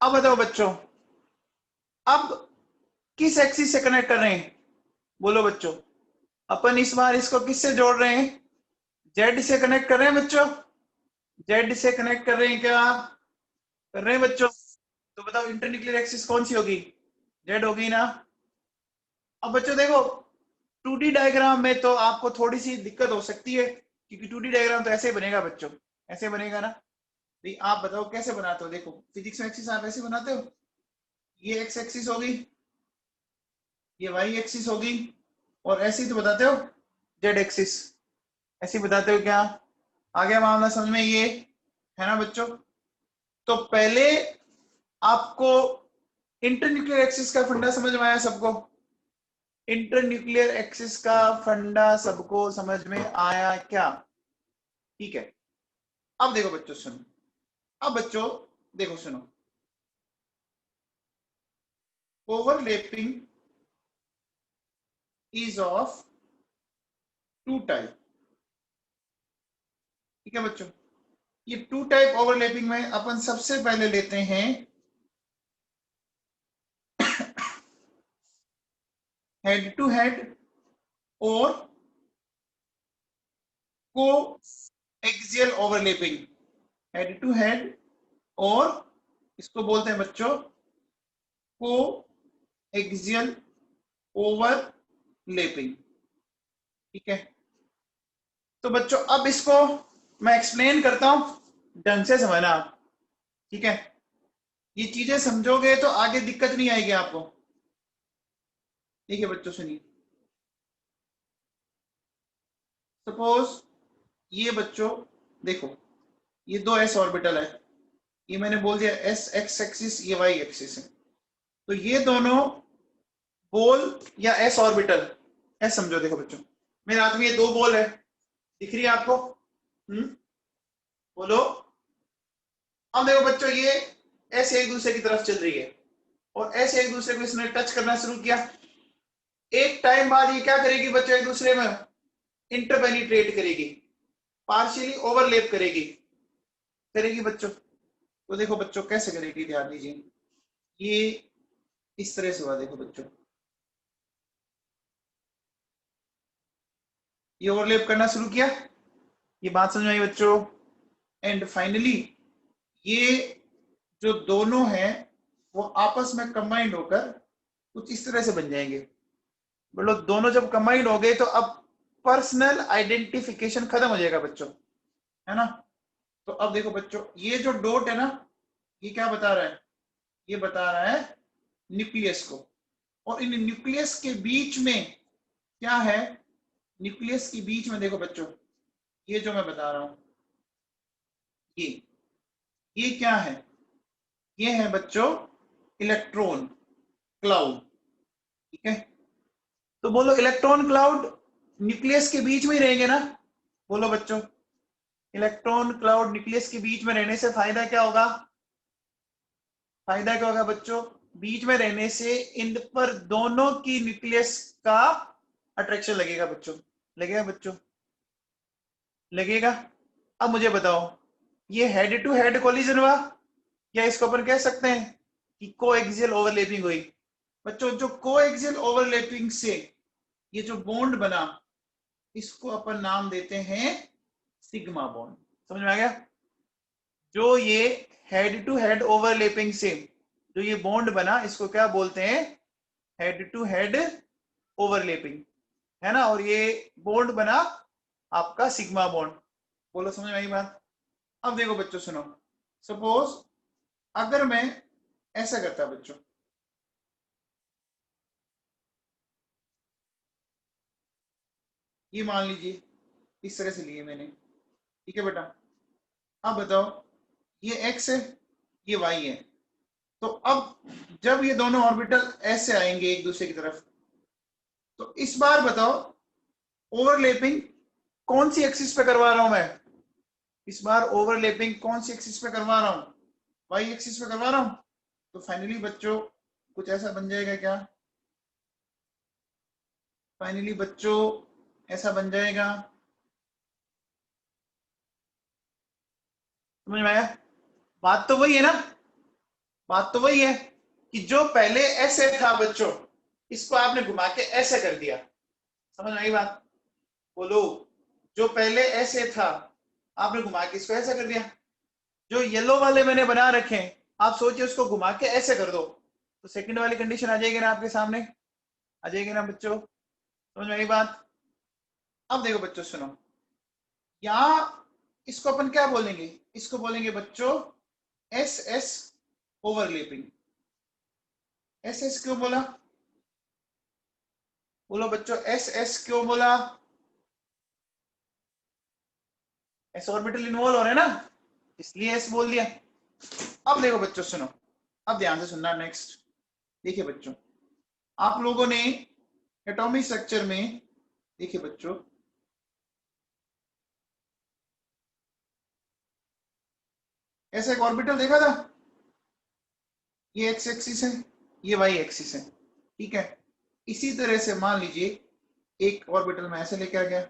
अब बताओ बच्चों, अब किस एक्सिस से कनेक्ट कर रहे हैं? बोलो बच्चों, अपन इस बार इसको किससे जोड़ रहे हैं? जेड से कनेक्ट कर रहे हैं बच्चों। जेड से कनेक्ट कर रहे हैं क्या? कर रहे हैं बच्चों। तो बताओ इंटरन्यूक्लियर एक्सिस कौन सी होगी? जेड होगी ना। अब बच्चों देखो, 2D डायग्राम में तो आपको थोड़ी सी दिक्कत हो सकती है, क्योंकि 2D डायग्राम तो ऐसे ही बनेगा बच्चों, ऐसे बनेगा ना। नहीं, आप बताओ कैसे बनाते हो? देखो फिजिक्स में एक्सिस आप ऐसे बनाते हो, ये एक्स एक्सिस होगी, ये वाई एक्सिस होगी, और ऐसे ही तो बताते हो जेड एक्सिस, ऐसे ही बताते हो क्या? आ गया मामला समझ में? ये है ना बच्चों। तो पहले आपको इंटरन्यूक्लियर एक्सिस का फंडा समझ में आया सबको? इंटरन्यूक्लियर एक्सिस का फंडा सबको समझ में आया क्या? ठीक है। अब देखो बच्चों सुनो, अब बच्चों देखो सुनो, overlapping is of two type. ठीक है बच्चों, ये टू टाइप ओवरलैपिंग में अपन सबसे पहले लेते हैं हेड टू हेड और को axial overlapping. Head to head और इसको बोलते हैं बच्चों को एक्सियल ओवरलैपिंग। ठीक है। तो बच्चों अब इसको मैं एक्सप्लेन करता हूं, ढंग से समझना आप। ठीक है, ये चीजें समझोगे तो आगे दिक्कत नहीं आएगी आपको। देखिए बच्चों सुनिए, सपोज ये बच्चों देखो, ये दो एस ऑर्बिटल है, ये मैंने बोल दिया एस एक्स एक्सिस, ये वाई एक्सिस है। तो ये दोनों बोल या एस ऑर्बिटल, एस समझो। देखो बच्चों, मेरे हाथ में ये दो बोल है, दिख रही है आपको? बोलो। अब देखो बच्चों, ये ऐसे एक दूसरे की तरफ चल रही है, और ऐसे एक दूसरे को इसने टच करना शुरू किया। एक टाइम बाद ये क्या करेगी बच्चों? एक दूसरे में इंटरपेनिट्रेट करेगी, पार्शियली ओवरलैप करेगी, करेगी बच्चों। तो देखो बच्चों कैसे करेगी, ध्यान दीजिए। ये इस तरह से हुआ, देखो बच्चों, ये ओवरलैप करना शुरू किया। ये बात समझ में आई बच्चों? एंड फाइनली ये जो दोनों हैं वो आपस में कंबाइंड होकर कुछ इस तरह से बन जाएंगे। बोलो, दोनों जब कंबाइंड हो गए तो अब पर्सनल आइडेंटिफिकेशन खत्म हो जाएगा बच्चों, है ना। तो अब देखो बच्चों, ये जो डॉट है ना, ये क्या बता रहा है? ये बता रहा है न्यूक्लियस को। और इन न्यूक्लियस के बीच में क्या है? न्यूक्लियस के बीच में देखो बच्चों, ये जो मैं बता रहा हूं, ये क्या है? ये है बच्चों इलेक्ट्रॉन क्लाउड। ठीक है। तो बोलो, इलेक्ट्रॉन क्लाउड न्यूक्लियस के बीच में ही रहेंगे ना? बोलो बच्चों, इलेक्ट्रॉन क्लाउड न्यूक्लियस के बीच में रहने से फायदा क्या होगा? फायदा क्या होगा बच्चों? बीच में रहने से इन पर दोनों की न्यूक्लियस का अट्रैक्शन लगेगा बच्चों। लगेगा बच्चों? लगेगा। अब मुझे बताओ, ये हेड टू हेड कोलिजन हुआ, या इसको अपन कह सकते हैं कि कोएक्सियल ओवरलैपिंग हुई? बच्चों, जो कोएक्सियल ओवरलैपिंग से ये जो बॉन्ड बना, इसको अपन नाम देते हैं सिग्मा बॉन्ड। समझ में आ गया? जो ये हेड टू हेड ओवरलैपिंग से जो ये बॉन्ड बना, इसको क्या बोलते हैं? हेड टू हेड ओवरलैपिंग, है ना, और ये बॉन्ड बना आपका सिग्मा बॉन्ड। बोलो समझ में आई बात? अब देखो बच्चों सुनो, सपोज अगर मैं ऐसा करता बच्चों, ये मान लीजिए इस तरह से लिए मैंने, ठीक है बेटा। अब बताओ ये x है, ये y है। तो अब जब ये दोनों ऑर्बिटल ऐसे आएंगे एक दूसरे की तरफ, तो इस बार बताओ ओवरलैपिंग कौन सी एक्सिस पे करवा रहा हूं मैं? इस बार ओवरलैपिंग कौन सी एक्सिस पे करवा रहा हूं? वाई एक्सिस पे करवा रहा हूं। तो फाइनली बच्चों कुछ ऐसा बन जाएगा क्या? फाइनली बच्चों ऐसा बन जाएगा, समझ में आया? बात तो वही है ना, बात तो वही है कि जो पहले ऐसे था बच्चों, इसको आपने घुमा के ऐसे कर दिया। समझ में आई बात? बोलो, जो पहले ऐसे था आपने घुमा के इसको ऐसा कर दिया। जो येलो वाले मैंने बना रखे हैं, आप सोचिए उसको घुमा के ऐसे कर दो, तो सेकंड वाली कंडीशन आ जाएगी ना आपके सामने, आ जाएगी ना बच्चों? समझ में आई बात? अब देखो बच्चों सुनो, यहां इसको अपन क्या बोलेंगे? इसको बोलेंगे बच्चों S S overlapping. S S क्यों बोला? बोलो बच्चों एस एस क्यों बोला? एस ऑर्बिटल इन्वॉल्व हो रहे हैं ना, इसलिए एस बोल दिया। अब देखो बच्चों सुनो, अब ध्यान से सुनना नेक्स्ट। देखिए बच्चों, आप लोगों ने एटॉमिक स्ट्रक्चर में, देखिए बच्चों, ऐसा एक ऑर्बिटल देखा था, ये एक्स एक्सिस है, ये वाई एक्सिस है, ठीक है। इसी तरह से मान लीजिए एक ऑर्बिटल में ऐसे लेके आ गया,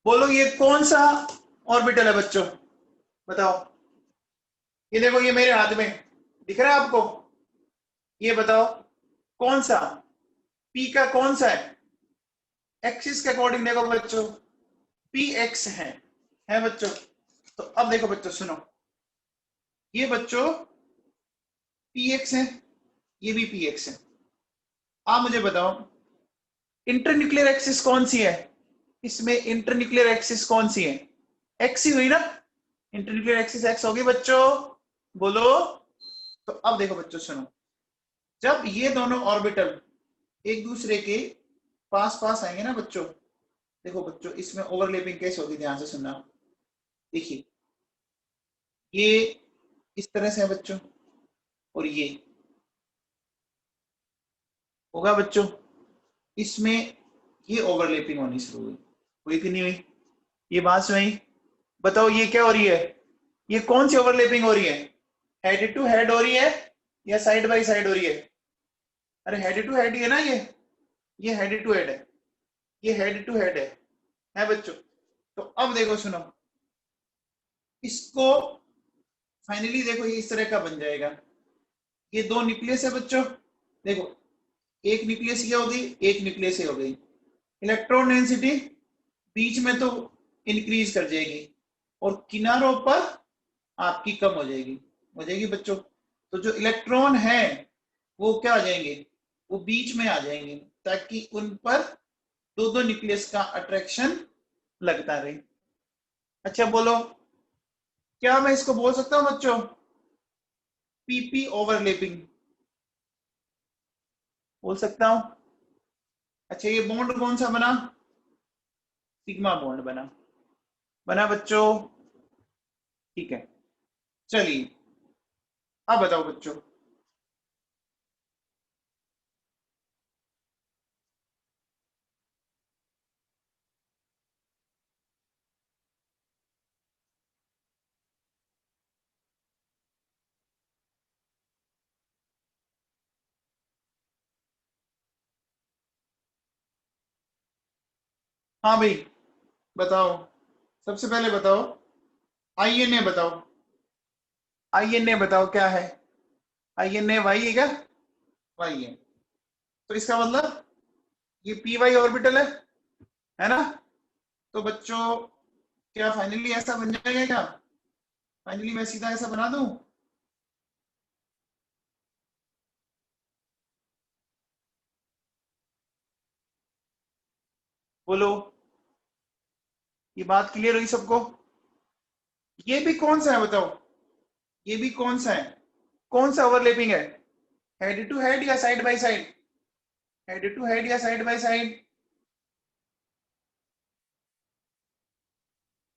बोलो ये कौन सा ऑर्बिटल है बच्चों? बताओ। ये देखो ये मेरे हाथ में दिख रहा है आपको, ये बताओ कौन सा, पी का कौन सा है? एक्सिस के अकॉर्डिंग देखो बच्चों, पी एक्स है बच्चों। तो अब देखो बच्चों सुनो, ये बच्चों पी एक्स है, ये भी पी एक्स है। आप मुझे बताओ इंटरन्यूक्लियर एक्सिस कौन सी है? इसमें इंटरन्यूक्लियर एक्सिस कौन सी है? एक्स ही हुई ना, इंटरन्यूक्लियर एक्सिस एक्स होगी बच्चों, बोलो। तो अब देखो बच्चों सुनो, जब ये दोनों ऑर्बिटल एक दूसरे के पास पास आएंगे ना बच्चों, देखो बच्चों इसमें ओवरलैपिंग कैसे होगी, ध्यान से सुनना। देखिए ये इस तरह से है बच्चों, और ये होगा बच्चों, इसमें ये ओवरलैपिंग होनी शुरू हुई, हुई कि नहीं हुई? ये बात सुनाई? बताओ ये क्या हो रही है? ये कौन सी ओवरलैपिंग हो रही है? हेड टू हेड हो रही है या साइड बाय साइड हो रही है? अरे हेड टू हेड ही है ना ये हेड टू हेड है, ये हेड टू हेड है बच्चों। तो अब देखो सुनो, इसको फाइनली देखो ये इस तरह का बन जाएगा। ये दो न्यूक्लियस है बच्चों, देखो एक न्यूक्लियस ये होगी, एक न्यूक्लियस ये हो गई। इलेक्ट्रॉन डेंसिटी बीच में तो इंक्रीज कर जाएगी और किनारों पर आपकी कम हो जाएगी बच्चों। तो जो इलेक्ट्रॉन है वो क्या आ जाएंगे, वो बीच में आ जाएंगे, ताकि उन पर दो दो न्यूक्लियस का अट्रैक्शन लगता रहे। अच्छा बोलो, क्या मैं इसको बोल सकता हूं बच्चों पीपी ओवरलैपिंग? बोल सकता हूं। अच्छा ये बॉन्ड कौन सा बना? सिग्मा बॉन्ड बना, बना बच्चों, ठीक है। चलिए अब बताओ बच्चों, हाँ भाई बताओ, सबसे पहले बताओ आईएनए बताओ, आईएनए बताओ क्या है? आईएनए वाई है क्या? वाई है। तो इसका मतलब ये पी वाई ऑर्बिटल है ना? तो बच्चों क्या फाइनली ऐसा बन जाएगा क्या? फाइनली मैं सीधा ऐसा बना दूं? बोलो, ये बात क्लियर हुई सबको? ये भी कौन सा है बताओ, ये भी कौन सा है, कौन सा ओवरलैपिंग है? हेड टू हेड या side by side? Head to head या side by side?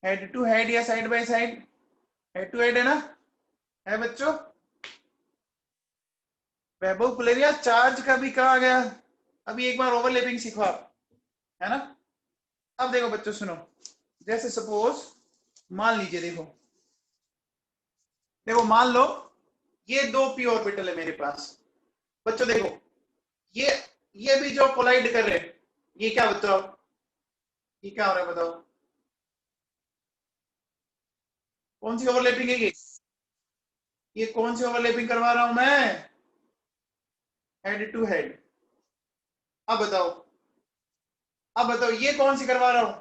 Head to head या side by side? Head to head है ना, है बच्चों? वैभव कुलेरिया चार्ज का भी कहा गया, अभी एक बार ओवरलैपिंग सीखो आप, है ना? अब देखो बच्चों सुनो, जैसे सपोज मान लीजिए, देखो देखो मान लो ये दो पी ऑर्बिटल है मेरे पास। बच्चों देखो, ये ये भी जो कोलाइड कर रहे हैं, ये क्या बताओ, ये क्या हो रहा है बताओ? कौन सी ओवरलैपिंग है ये कौन सी ओवरलैपिंग करवा रहा हूं मैं? Head to head. अब बताओ, अब बताओ ये कौन सी करवा रहा हूं?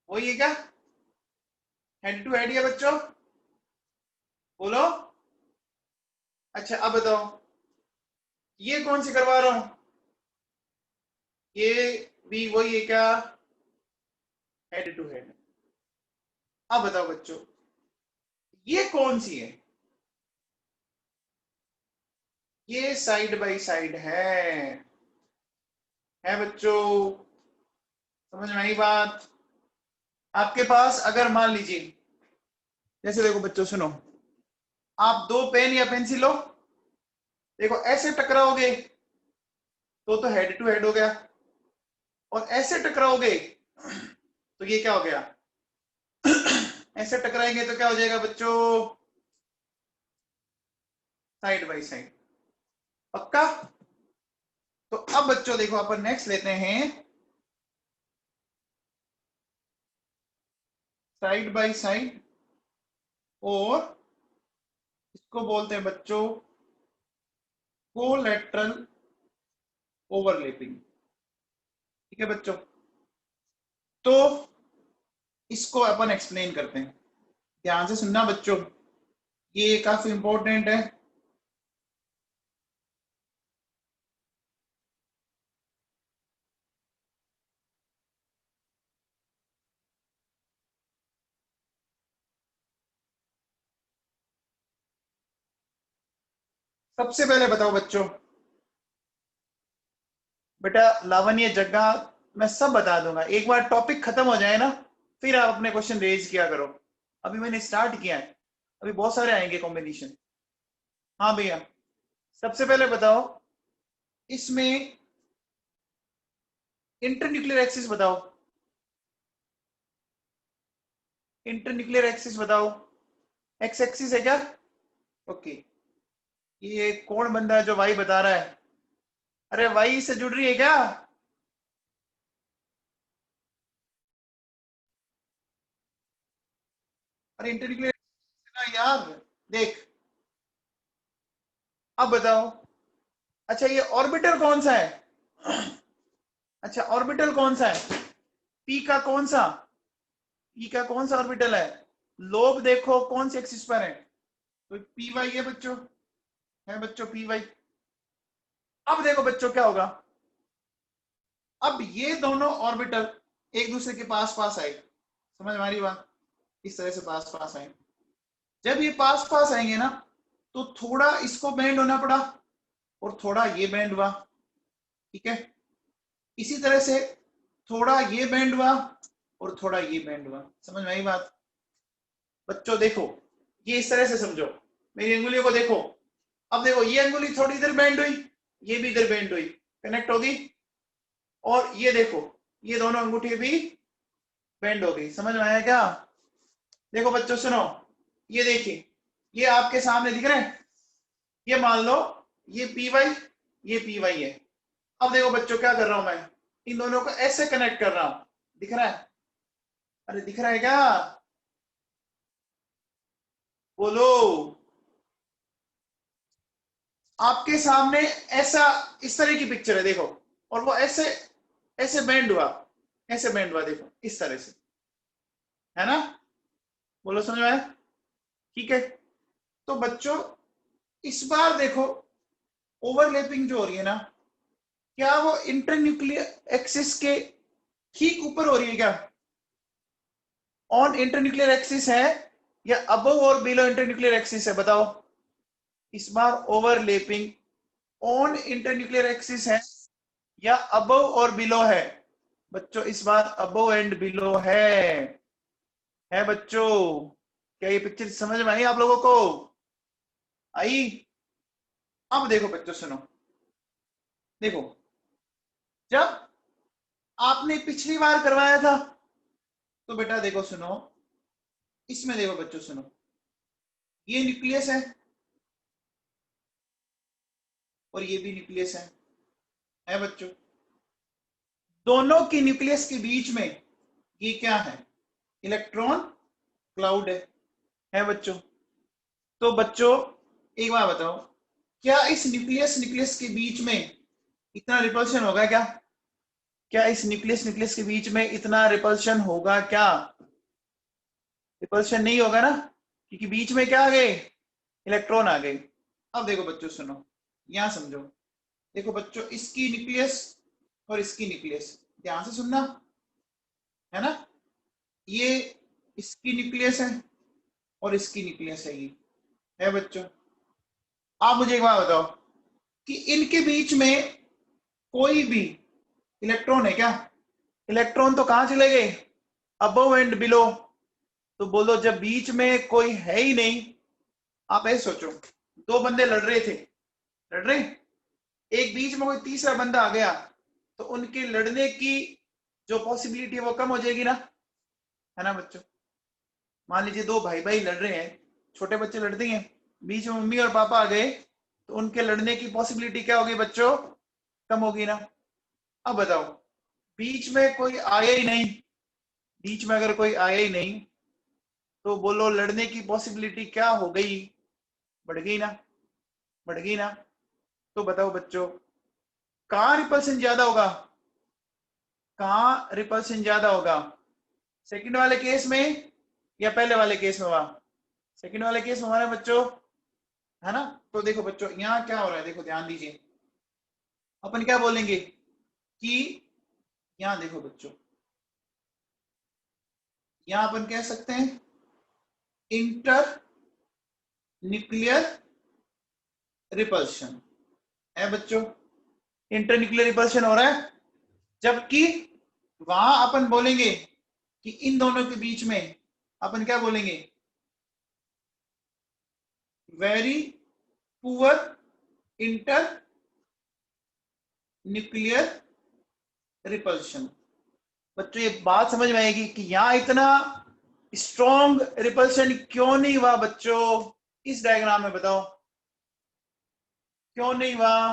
वही है क्या? हेड टू हेड है बच्चों, बोलो। अच्छा अब बताओ ये कौन सी करवा रहा हूं? ये भी वही है क्या? Head to head. अब बताओ बच्चों ये कौन सी ये साइड बाय साइड है बच्चों? समझ में आई बात? आपके पास अगर मान लीजिए, जैसे देखो बच्चों सुनो, आप दो पेन या पेंसिल लो, देखो ऐसे टकराओगे तो हेड टू हेड हो गया, और ऐसे टकराओगे तो ये क्या हो गया? ऐसे टकराएंगे तो क्या हो जाएगा बच्चों? Side by side. पक्का? तो अब बच्चों देखो अपन नेक्स्ट लेते हैं, साइड बाय साइड, और इसको बोलते हैं बच्चों कोलैटरल ओवरलैपिंग। ठीक है बच्चों, तो इसको अपन एक्सप्लेन करते हैं, ध्यान से सुनना बच्चों, ये काफी इंपॉर्टेंट है। सबसे पहले बताओ बच्चों, बेटा लावण्य जगह मैं सब बता दूंगा, एक बार टॉपिक खत्म हो जाए ना, फिर आप अपने क्वेश्चन रेज किया करो। अभी मैंने स्टार्ट किया है, अभी बहुत सारे आएंगे कॉम्बिनेशन। हाँ भैया, सबसे पहले बताओ इसमें इंटरन्यूक्लियर एक्सिस बताओ, इंटरन्यूक्लियर एक्सिस बताओ, एक्स एक्सिस है क्या? ओके, ये कौन बंदा है जो वाई बता रहा है? अरे वाई से जुड़ रही है क्या? अरे इंटरन्यूक्लियर यार, देख, अब बताओ। अच्छा ये ऑर्बिटल कौन सा है? अच्छा ऑर्बिटल कौन सा है? पी का कौन सा, पी का कौन सा ऑर्बिटल है? लोब देखो कौन से एक्सिस पर है, तो पी वाई है बच्चों पी वाई। अब देखो बच्चों क्या होगा, अब ये दोनों ऑर्बिटल एक दूसरे के पास पास आए, समझ में आ रही बात? इस तरह से पास पास आए, जब ये पास पास आएंगे ना, तो थोड़ा इसको बेंड होना पड़ा, और थोड़ा ये बेंड हुआ, ठीक है? इसी तरह से थोड़ा ये बेंड हुआ, और थोड़ा ये बेंड हुआ, समझ में आई बात? बच्चों देखो, ये इस तरह से समझो, मेरी अंगुलियों को देखो, अब देखो ये अंगुली थोड़ी इधर बेंड हुई, ये भी इधर बेंड हुई, कनेक्ट होगी, और ये देखो ये दोनों अंगूठे भी बेंड हो गई, समझ में आया क्या? देखो बच्चों सुनो, ये देखिए, ये आपके सामने दिख रहे हैं, ये मान लो ये पी वाई, ये पी वाई है। अब देखो बच्चों क्या कर रहा हूं मैं, इन दोनों को ऐसे कनेक्ट कर रहा हूं, दिख रहा है? अरे दिख रहा है क्या? बोलो। आपके सामने ऐसा, इस तरह की पिक्चर है देखो, और वो ऐसे ऐसे बेंड हुआ, ऐसे बेंड हुआ, देखो इस तरह से, है ना? बोलो समझ में आया? ठीक है, तो बच्चों इस बार देखो ओवरलैपिंग जो हो रही है ना, क्या वो इंटरन्यूक्लियर एक्सिस के ठीक ऊपर हो रही है क्या? ऑन इंटरन्यूक्लियर एक्सिस है या अबव और बिलो इंटरन्यूक्लियर एक्सिस है? बताओ। इस बार ओवरलैपिंग ऑन इंटरन्यूक्लियर एक्सिस है या अबव और बिलो है? बच्चों इस बार अबव एंड बिलो है बच्चों। क्या ये पिक्चर समझ में आई आप लोगों को? आई? अब देखो बच्चों सुनो, देखो जब आपने पिछली बार करवाया था तो बेटा देखो सुनो, इसमें देखो बच्चों सुनो, ये न्यूक्लियस है और ये भी न्यूक्लियस है बच्चों। दोनों की न्यूक्लियस के बीच में ये क्या है? इलेक्ट्रॉन क्लाउड है बच्चों। तो बच्चों एक बार बताओ, क्या इस न्यूक्लियस न्यूक्लियस के बीच में इतना रिपल्शन होगा क्या? क्या इस न्यूक्लियस न्यूक्लियस के बीच में इतना रिपल्शन होगा क्या? रिपल्शन नहीं होगा ना, क्योंकि बीच में क्या आ गए? इलेक्ट्रॉन आ गए। अब देखो बच्चों सुनो, यहां समझो, देखो बच्चों इसकी न्यूक्लियस और इसकी न्यूक्लियस, ध्यान से सुनना, है ना? ये इसकी न्यूक्लियस है और इसकी न्यूक्लियस है, ये है बच्चों। आप मुझे एक बात बताओ कि इनके बीच में कोई भी इलेक्ट्रॉन है क्या? इलेक्ट्रॉन तो कहां चले गए? Above and below. तो बोलो जब बीच में कोई है ही नहीं, आप ऐसे सोचो, दो बंदे लड़ रहे थे, लड़ रहे, एक बीच में कोई तीसरा बंदा आ गया, तो उनके लड़ने की जो पॉसिबिलिटी है वो कम हो जाएगी ना, है ना बच्चों? मान लीजिए दो भाई भाई लड़ रहे हैं, छोटे बच्चे लड़ते हैं, बीच में मम्मी और पापा आ गए, तो उनके लड़ने की पॉसिबिलिटी क्या होगी बच्चों? कम होगी ना। अब बताओ, बीच में कोई आया ही नहीं, बीच में अगर कोई आया ही नहीं, तो बोलो लड़ने की पॉसिबिलिटी क्या हो गई? बढ़ गई ना, बढ़ गई ना। तो बताओ बच्चों, कहां रिपल्सन ज्यादा होगा? कहां रिपल्सन ज्यादा होगा? सेकंड वाले केस में या पहले वाले केस में हुआ? सेकंड वाले केस में हमारे बच्चों, है ना? तो देखो बच्चों यहाँ क्या हो रहा है, देखो ध्यान दीजिए, अपन क्या बोलेंगे कि यहाँ देखो बच्चों, यहाँ अपन कह सकते हैं इंटर न्यूक्लियर रिपल्शन है बच्चों। इंटर न्यूक्लियर रिपल्शन हो रहा है, जबकि वहां अपन बोलेंगे कि इन दोनों के बीच में अपन क्या बोलेंगे? Very poor inter nuclear repulsion. बच्चों ये बात समझ में आएगी कि यहां इतना स्ट्रॉन्ग रिपल्शन क्यों नहीं हुआ बच्चों? इस डायग्राम में बताओ क्यों नहीं हुआ?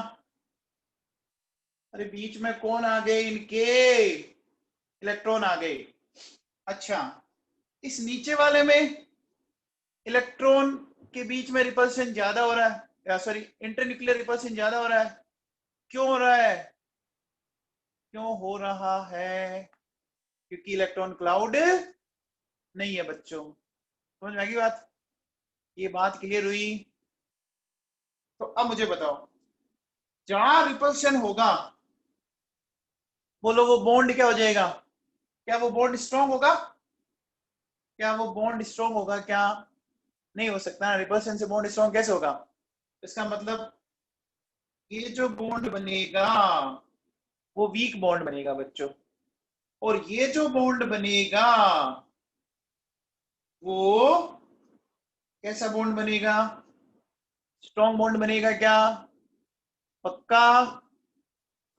अरे बीच में कौन आ गए? इनके इलेक्ट्रॉन आ गए। अच्छा, इस नीचे वाले में इलेक्ट्रॉन के बीच में रिपल्शन ज्यादा हो रहा है, सॉरी इंटरन्यूक्लियर रिपल्शन ज्यादा हो रहा है। क्यों हो रहा है? क्यों हो रहा है? क्योंकि इलेक्ट्रॉन क्लाउड नहीं है बच्चों। समझ में आ गई बात? ये बात क्लियर हुई? तो अब मुझे बताओ, जहां रिपल्शन होगा, बोलो वो बॉन्ड क्या हो जाएगा? क्या वो बॉन्ड स्ट्रॉन्ग होगा? क्या वो बॉन्ड स्ट्रॉन्ग होगा क्या? नहीं हो सकता ना, रिपल्शन से बॉन्ड स्ट्रॉन्ग कैसे होगा? इसका मतलब ये जो बॉन्ड बनेगा वो वीक बॉन्ड बनेगा बच्चों, और ये जो बॉन्ड बनेगा वो कैसा बॉन्ड बनेगा? स्ट्रॉन्ग बॉन्ड बनेगा क्या? पक्का?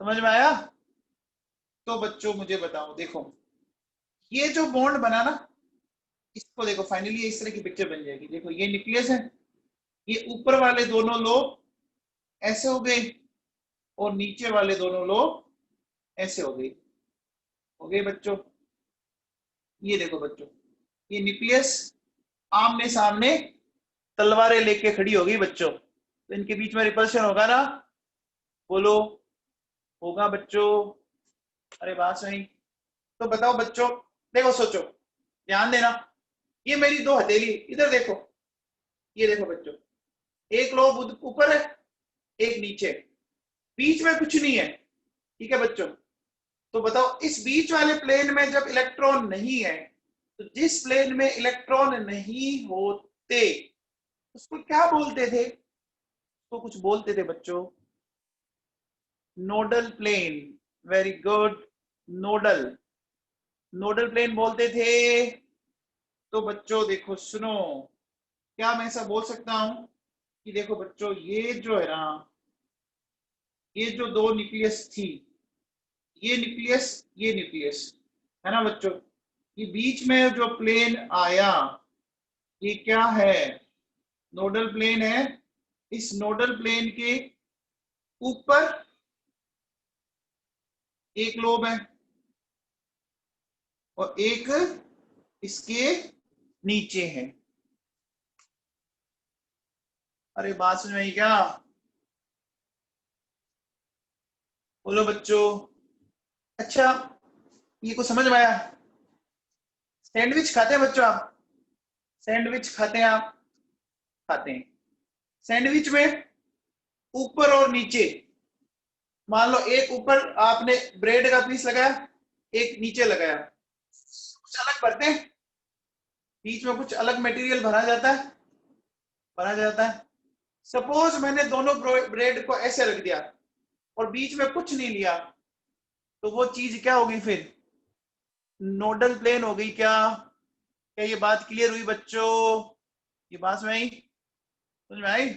समझ में आया? तो बच्चों मुझे बताओ, देखो ये जो बॉन्ड बना ना, इसको देखो फाइनली इस तरह की पिक्चर बन जाएगी। देखो ये न्यूक्लियस है, ये ऊपर वाले दोनों लोग ऐसे हो गए और नीचे वाले दोनों लोग ऐसे हो गए बच्चों। ये देखो बच्चों, ये न्यूक्लियस आमने सामने तलवारें लेके खड़ी होगी बच्चों, तो इनके बीच में रिपल्शन होगा ना? बोलो होगा बच्चों? अरे बात सही। तो बताओ बच्चों, देखो सोचो, ध्यान देना, ये मेरी दो हथेली, इधर देखो, ये देखो बच्चों, एक लोब ऊपर है एक नीचे, बीच में कुछ नहीं है, ठीक है बच्चों, तो बताओ इस बीच वाले प्लेन में जब इलेक्ट्रॉन नहीं है, तो जिस प्लेन में इलेक्ट्रॉन नहीं होते उसको क्या बोलते थे? तो कुछ बोलते थे बच्चों, nodal plane. Very good, nodal, nodal plane बोलते थे। तो बच्चों देखो सुनो, क्या मैं ऐसा बोल सकता हूं कि देखो बच्चों ये जो है ना, ये जो दो न्यूक्लियस थी, ये न्यूक्लियस है ना बच्चों, ये बीच में जो प्लेन आया ये क्या है? नोडल प्लेन है। इस नोडल प्लेन के ऊपर एक लोब है और एक इसके नीचे है। अरे बात समझ में आई क्या? बोलो बच्चों। अच्छा, ये को समझ में आया? सैंडविच खाते हैं बच्चों आप? सैंडविच खाते हैं आप? खाते हैं। सैंडविच में ऊपर और नीचे, मान लो एक ऊपर आपने ब्रेड का पीस लगाया, एक नीचे लगाया, कुछ अलग भरते हैं, बीच में कुछ अलग मटेरियल भरा जाता है, भरा जाता है। सपोज मैंने दोनों ब्रेड को ऐसे रख दिया और बीच में कुछ नहीं लिया, तो वो चीज क्या होगी फिर? नोडल प्लेन हो गई क्या? क्या ये बात क्लियर हुई बच्चों? ये बात समझ आई? समझ में आई?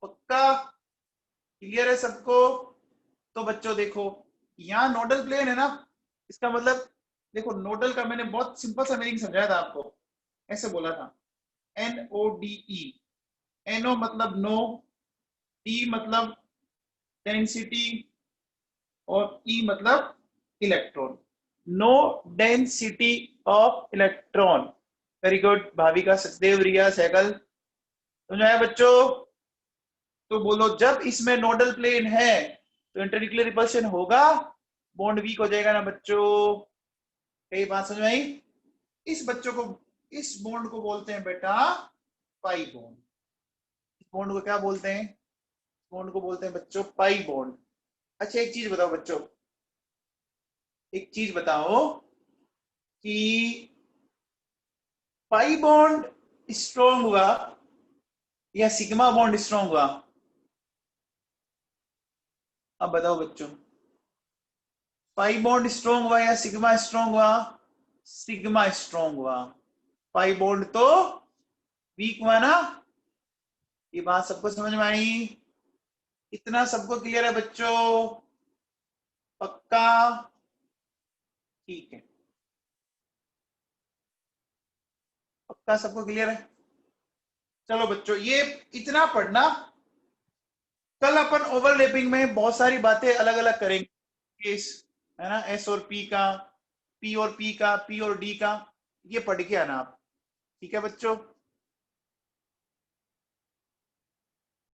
पक्का क्लियर है सबको? तो बच्चों देखो, यहाँ नोडल प्लेन है ना, इसका मतलब देखो नोडल का मैंने बहुत सिंपल सा मीनिंग समझाया था आपको, ऐसे बोला था, NODE। NO मतलब नो, D मतलब डेंसिटी और E मतलब electron. No density of electron. Very good Bhavika, Sachdev, Riya, Saigal, समझाया बच्चों? तो बोलो जब इसमें नोडल प्लेन है तो इंटरन्यूक्लियर रिपल्शन होगा, बॉन्ड वीक हो जाएगा ना बच्चों? कई बात समझ में आई? इस बच्चों को, इस बॉन्ड को बोलते हैं बेटा पाई बॉन्ड। इस बॉन्ड को क्या बोलते हैं? बॉन्ड को बोलते हैं बच्चों पाई बॉन्ड। अच्छा एक चीज बताओ बच्चों, एक चीज बताओ कि पाई बॉन्ड स्ट्रॉन्ग हुआ या सिग्मा बॉन्ड स्ट्रॉन्ग हुआ? अब बताओ बच्चों, पाई बॉन्ड स्ट्रॉन्ग हुआ या सिग्मा स्ट्रॉन्ग हुआ? सिग्मा स्ट्रॉन्ग हुआ। पाई बॉन्ड तो वीक हुआ ना? ये बात सबको समझ में आई? इतना सबको क्लियर है बच्चों? पक्का? ठीक है, पक्का सबको क्लियर है? चलो बच्चों ये इतना पढ़ना, कल अपन ओवरलैपिंग में बहुत सारी बातें अलग अलग करेंगे, केस है ना, एस और पी का, पी और पी का, पी और डी का, ये पढ़ के आना आप। ठीक है बच्चों?